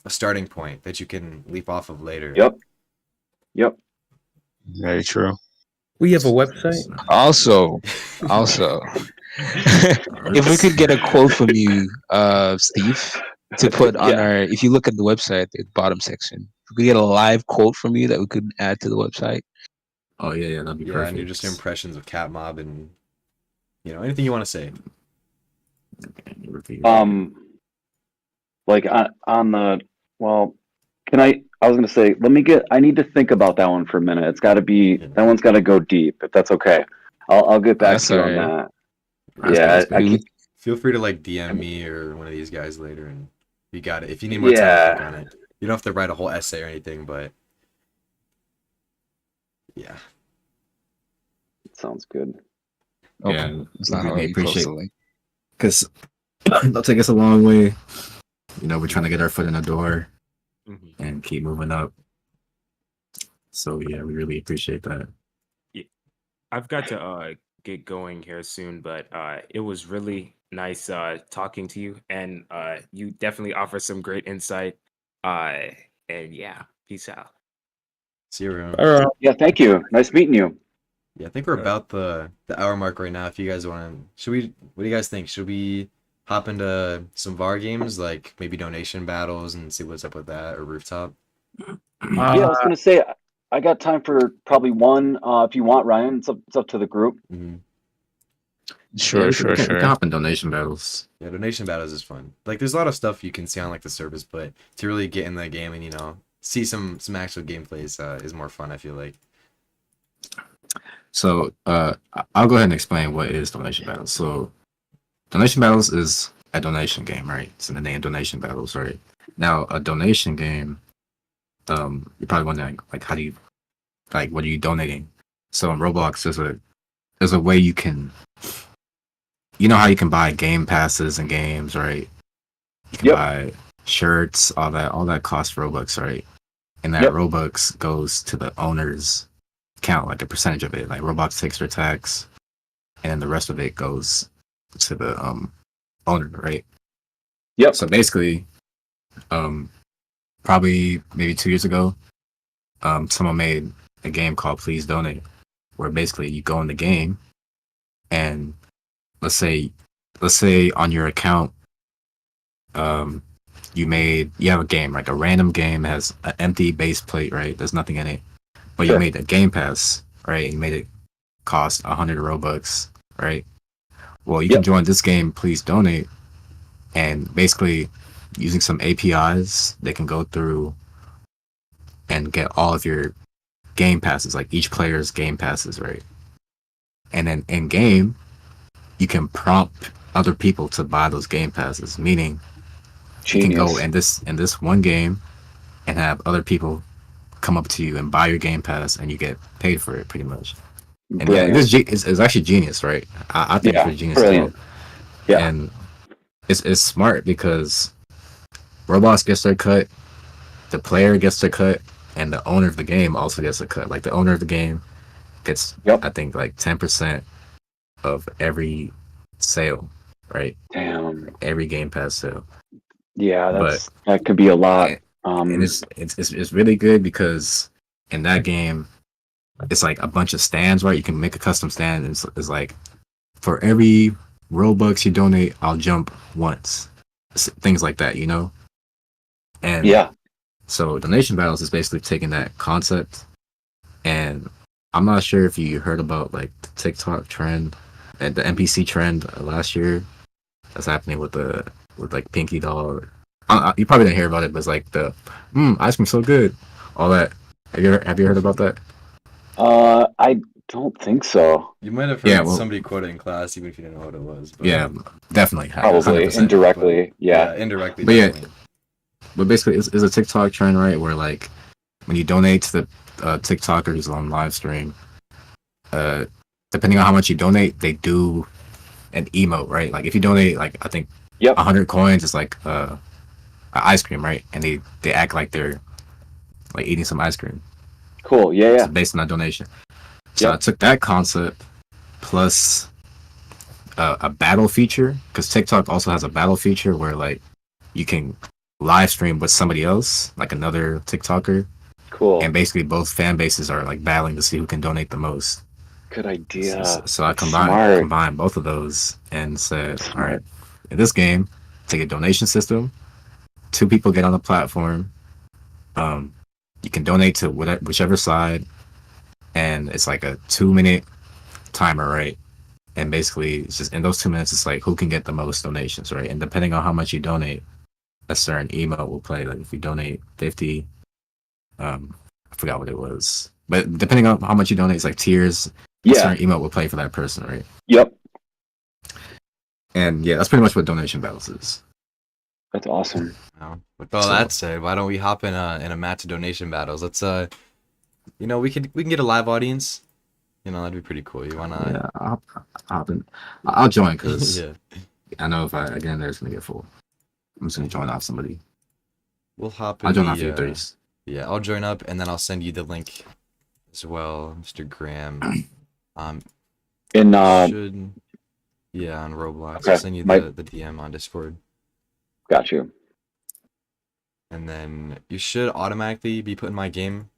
starting point that you can leap off of later. Yep. Very true. We have a website. Also, if we could get a quote from you, Steve, to put on Yeah. our. If you look at the website, the bottom section, if we could get a live quote from you that we could add to the website. Oh yeah, that'd be Yeah, perfect. and your just your impressions of CATMOB and anything you want to say. Like on the well, can I was gonna say, I need to think about that one for a minute. It's got to be that one's got to go deep. If that's okay, I'll get back That's to you on alright. that. That's Yeah, good, that's I good. can't, Feel free to like DM me or one of these guys later, and you got it. If you need more time to think yeah, on it, you don't have to write a whole essay or anything. But yeah, sounds good. Okay, Yeah, it's we not hard. really You post appreciate the link. because it'll take us a long way. We're trying to get our foot in the door Mhm. and keep moving up. So yeah, we really appreciate that. I've got to get going here soon, but it was really nice talking to you, and you definitely offer some great insight. And yeah, peace out. see you around. All right. Yeah, thank you. Nice meeting you. Yeah, I think we're about the hour mark right now. If you guys want to, should we? What do you guys think? Should we hop into some VAR games, like maybe donation battles, and see what's up with that, or rooftop? Yeah, I was gonna say I got time for probably one. If you want, Ryan, it's up to the group. Mm-hmm. Sure, we sure, can sure. hop in donation battles. Yeah, donation battles is fun. Like, there's a lot of stuff you can see on like the service, but to really get in the game and see some actual gameplays is more fun. I feel like. So I'll go ahead and explain what is donation battles. So donation battles is a donation game, right? It's in the name donation battles, right? Now a donation game, you're probably wondering like how do you what are you donating? So in Roblox there's a way you can how you can buy game passes and games, right? You can buy shirts, all that costs Robux, right? And that Robux goes to the owner's account, like a percentage of it. Like Roblox takes their tax, and then the rest of it goes to the owner, right? Yep. So basically, probably maybe 2 years ago, someone made a game called Please Donate, where basically you go in the game, and let's say on your account, you have a game, like a random game has an empty base plate, right? There's nothing in it. But you made a game pass, right? You made it cost 100 Robux, right? Well, you can join this game, Please Donate, and basically using some APIs, they can go through and get all of your game passes, like each player's game passes, right? And then in game, you can prompt other people to buy those game passes, meaning you can go in this one game and have other people come up to you and buy your game pass, and you get paid for it pretty much. And yeah, it's actually genius, right? I think it's pretty genius. Brilliant. Yeah, and it's smart because Roblox gets their cut, the player gets their cut, and the owner of the game also gets a cut. Like the owner of the game gets, I think, like 10% of every sale, right? Damn. Every game pass sale. Yeah, that could be a lot. And it's really good because in that game, it's like a bunch of stands, right? You can make a custom stand, and it's like for every Robux you donate, I'll jump once, things like that, And so donation battles is basically taking that concept, and I'm not sure if you heard about like the TikTok trend and the NPC trend last year that's happening with like Pinky Doll. You probably didn't hear about it, but it's like the ice cream's so good, all that. Have you heard about that? I don't think so. You might have heard somebody quote it in class, even if you didn't know what it was. But yeah, definitely. Probably 100%. Indirectly. Yeah, indirectly. But but basically, it's a TikTok trend, right? Where like when you donate to the TikTokers on live stream, depending on how much you donate, they do an emote, right? Like if you donate, like I think 100 coins, it's like ice cream, right? And they act like they're like eating some ice cream. Cool. Yeah. It's based on that donation. So I took that concept plus a battle feature, because TikTok also has a battle feature where like you can live stream with somebody else, like another TikToker. Cool. And basically both fan bases are like battling to see who can donate the most. Good idea. So I combined both of those and said, all right, in this game, take a donation system, two people get on the platform. You can donate to whichever side, and it's like a 2-minute timer, right? And basically, it's just in those 2 minutes, it's like who can get the most donations, right? And depending on how much you donate, a certain emote will play. Like if you donate 50, I forgot what it was, but depending on how much you donate, it's like tiers. A Yeah. certain emote will play for that person, right? Yep. And yeah, that's pretty much what donation battles is. That's awesome. Now, with all that said, why don't we hop in a match of donation battles? Let's you know, we can get a live audience. You know, that'd be pretty cool. You wanna? Yeah, I'll join because Yeah. I know if I get in there, it's gonna get full. I'm just gonna join off somebody. We'll hop in I'll join the, off you threes. Yeah, I'll join up and then I'll send you the link as well, Mr. Graham. In Yeah, on Roblox. Okay, I'll send you the DM on Discord. got you. And then you should automatically be put in my game,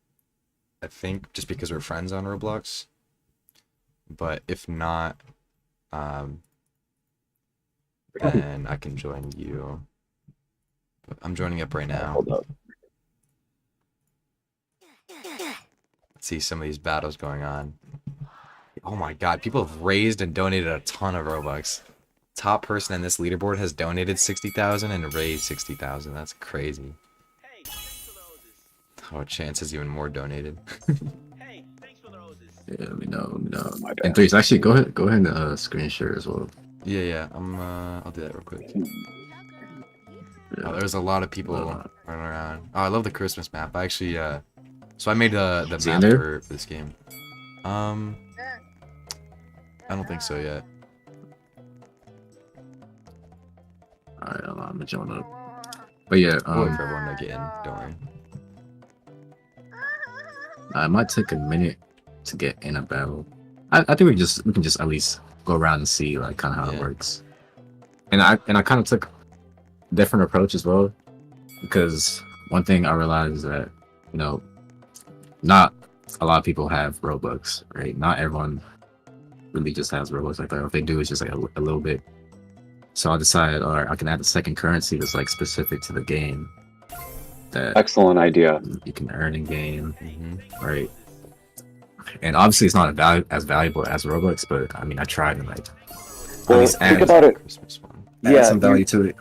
I think, just because we're friends on Roblox. But if not, then I can join you. But I'm joining up right now. Hold up. Let's see some of these battles going on. Oh my god, people have raised and donated a ton of Robux. Top person in this leaderboard has donated 60,000 and raised 60,000. That's crazy. Oh, Chance has even more donated. Yeah, let me know. My bad. And threes, actually, go ahead and screen share as well. Yeah, I'll do that real quick. Oh, there's a lot of people running around. Oh, I love the Christmas map. I actually, so I made the map for this game. I don't think so yet. Alright, I'm gonna join up. But yeah, We'll wait for everyone to get in. Don't worry. it might take a minute to get in a battle. I think we can just at least go around and see like kind of how it works. And I kind of took a different approach as well, because one thing I realized is that, you know, not a lot of people have Robux, right? Not everyone really just has Robux like that. If they do, it's just like a little bit. So I decided, all right, I can add a second currency that's like specific to the game. That Excellent idea. you can earn in game, right? And obviously, it's not as valuable as Robux, but I mean, I tried to like. Well, think about it. Christmas one. Add some value to it.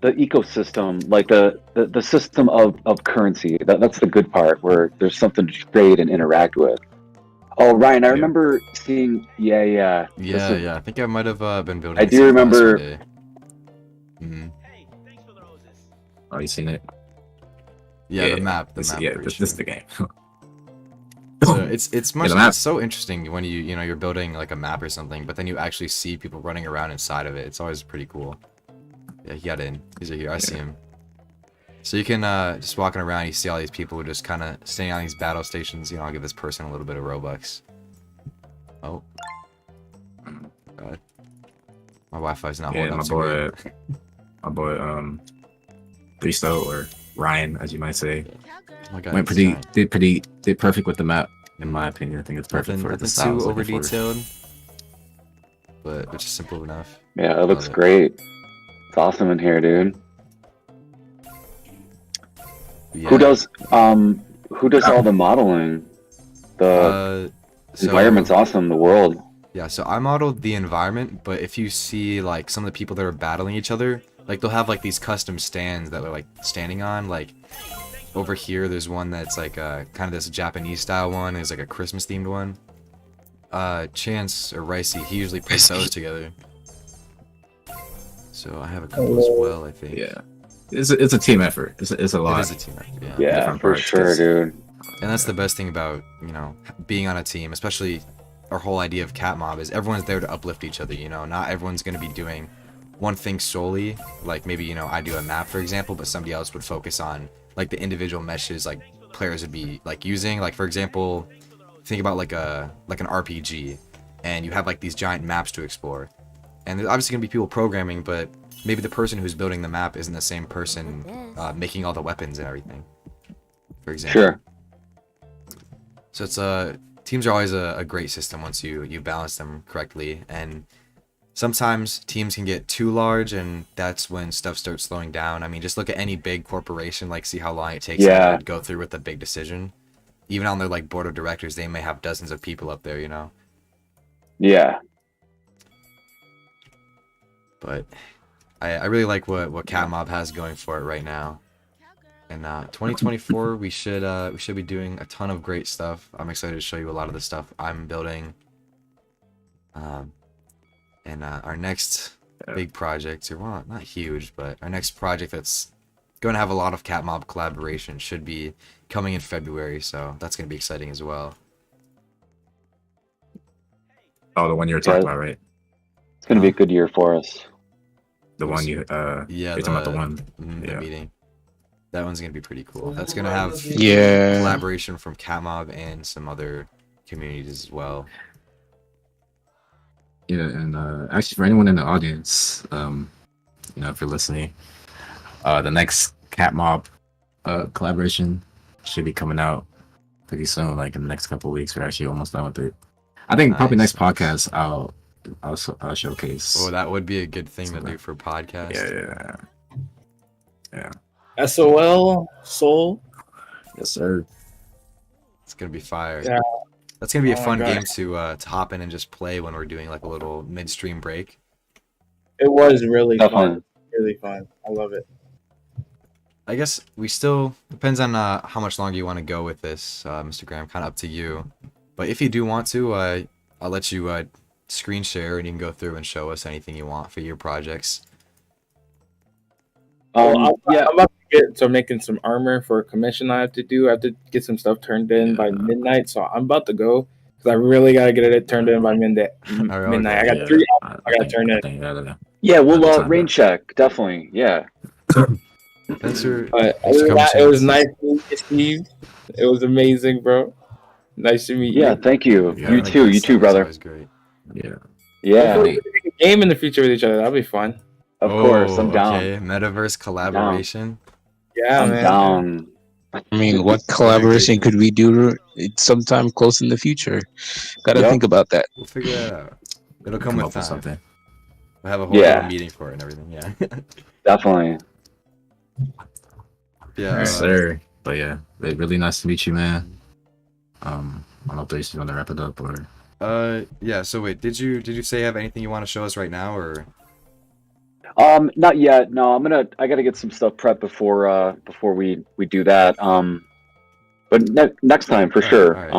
The ecosystem, like the system of currency. That's the good part, where there's something to trade and interact with. Oh, Ryan, I remember seeing. Yeah. I think I might have been building. I do remember. Oh, you seen it? Yeah, the map. This is the game. So it's much it's so interesting when you're building like a map or something, but then you actually see people running around inside of it. It's always pretty cool. Yeah, he got in. He's right here. I see him. So you can just walking around, you see all these people just kind of staying on these battle stations. You know, I'll give this person a little bit of Robux. Oh, God, my Wi-Fi's not holding up too good. My boy, Bristo, or Ryan, as you might say. Oh my God, did perfect with the map, in my opinion. I think it's perfect for the style. Too over detailed, but it's simple enough. Yeah, it looks great. It's awesome in here, dude. Yeah. Who does all the modeling? The environment's awesome. The world. Yeah, so I modeled the environment, but if you see like some of the people that are battling each other, like they'll have like these custom stands that they're like standing on. Like over here, there's one that's like kind of this Japanese style one. There's like a Christmas themed one. Chance or Ricey, he usually puts those together. So I have a couple as well, I think. Yeah, it's a team effort. It's a lot. It is a team effort. Yeah, for sure, dude. And that's the best thing about being on a team, especially our whole idea of CATMOB is everyone's there to uplift each other. Not everyone's going to be doing one thing solely. Like maybe I do a map, for example, but somebody else would focus on like the individual meshes like players would be like using. Like for example, think about like an RPG, and you have like these giant maps to explore. And there's obviously going to be people programming, but maybe the person who's building the map isn't the same person making all the weapons and everything, for example. Sure. So it's teams are always a great system once you balance them correctly. And sometimes teams can get too large, and that's when stuff starts slowing down. I mean, just look at any big corporation, like see how long it takes them to go through with a big decision. Even on their like board of directors, they may have dozens of people up there, you know. Yeah. But I really like what CATMOB has going for it right now. And 2024, we should be doing a ton of great stuff. I'm excited to show you a lot of the stuff I'm building. And our next big project, well, not huge, but our next project that's going to have a lot of CATMOB collaboration should be coming in February, so that's going to be exciting as well. Oh, the one you were talking about, right? It's going to be a good year for us. The one you yeah, you're talking about the one. The meeting. That one's going to be pretty cool. That's going to have collaboration from CATMOB and some other communities as well. Yeah, and actually for anyone in the audience, you know, if you're listening, the next CATMOB collaboration should be coming out pretty soon, like in the next couple of weeks. We're actually almost done with it. I think probably next podcast I'll showcase. Oh, that would be a good thing to do for podcast. Yeah. SOL Soul. Yes, sir. It's gonna be fire. Yeah. That's gonna be a fun game to hop in and just play when we're doing like a little midstream break. It was really fun. Really fun. I love it. I guess we still depends on how much longer you want to go with this, Mr. Graham. Kind of up to you. But if you do want to, I'll let you screen share and you can go through and show us anything you want for your projects. I'm about to get making some armor for a commission I have to do. I have to get some stuff turned in by midnight, so I'm about to go because I really gotta get it turned in by midnight. I got 3 hours. I gotta turn it. Yeah, we'll rain check definitely. Yeah. Thanks for it was nice meeting you, Steve. It was amazing, bro. Nice to meet you. Yeah, thank you. You too, brother. That was great. Yeah. Hopefully we can make a game in the future with each other. That'd be fun. Of course, I'm down. Okay. Metaverse collaboration. Yeah, I'm man. down. I mean, what collaboration could we do sometime close in the future? Gotta think about that. We'll figure that out. It'll come with time. Something. We'll have a whole little meeting for it and everything. Yeah. Definitely. Yeah. Yes, sir. But yeah, really nice to meet you, man. I don't know if there's going to wrap it up or. Yeah. So wait, did you say you have anything you want to show us right now or? Not yet. No, I gotta get some stuff prepped before we do that. But next time for sure. Right.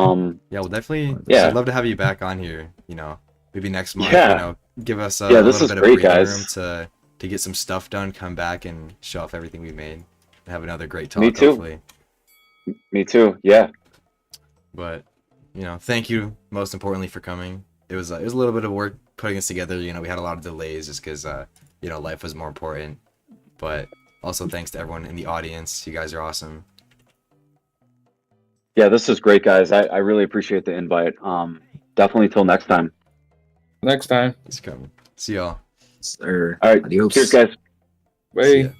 Yeah, well, definitely. Yeah, I'd love to have you back on here. You know, maybe next month. Yeah. You know, give us a this little is bit great, of breathing guys. room to get some stuff done. Come back and show off everything we made. And have another great talk. Me too. Hopefully. Me too. Yeah. But you know, thank you most importantly for coming. It was a little bit of work putting this together. You know, we had a lot of delays just because you know, life was more important. But also thanks to everyone in the audience. You guys are awesome. Yeah, this is great, guys. I really appreciate the invite. Definitely till next time. Next time. It's coming. See y'all. Sir. All right. Adios. Cheers, guys. Bye.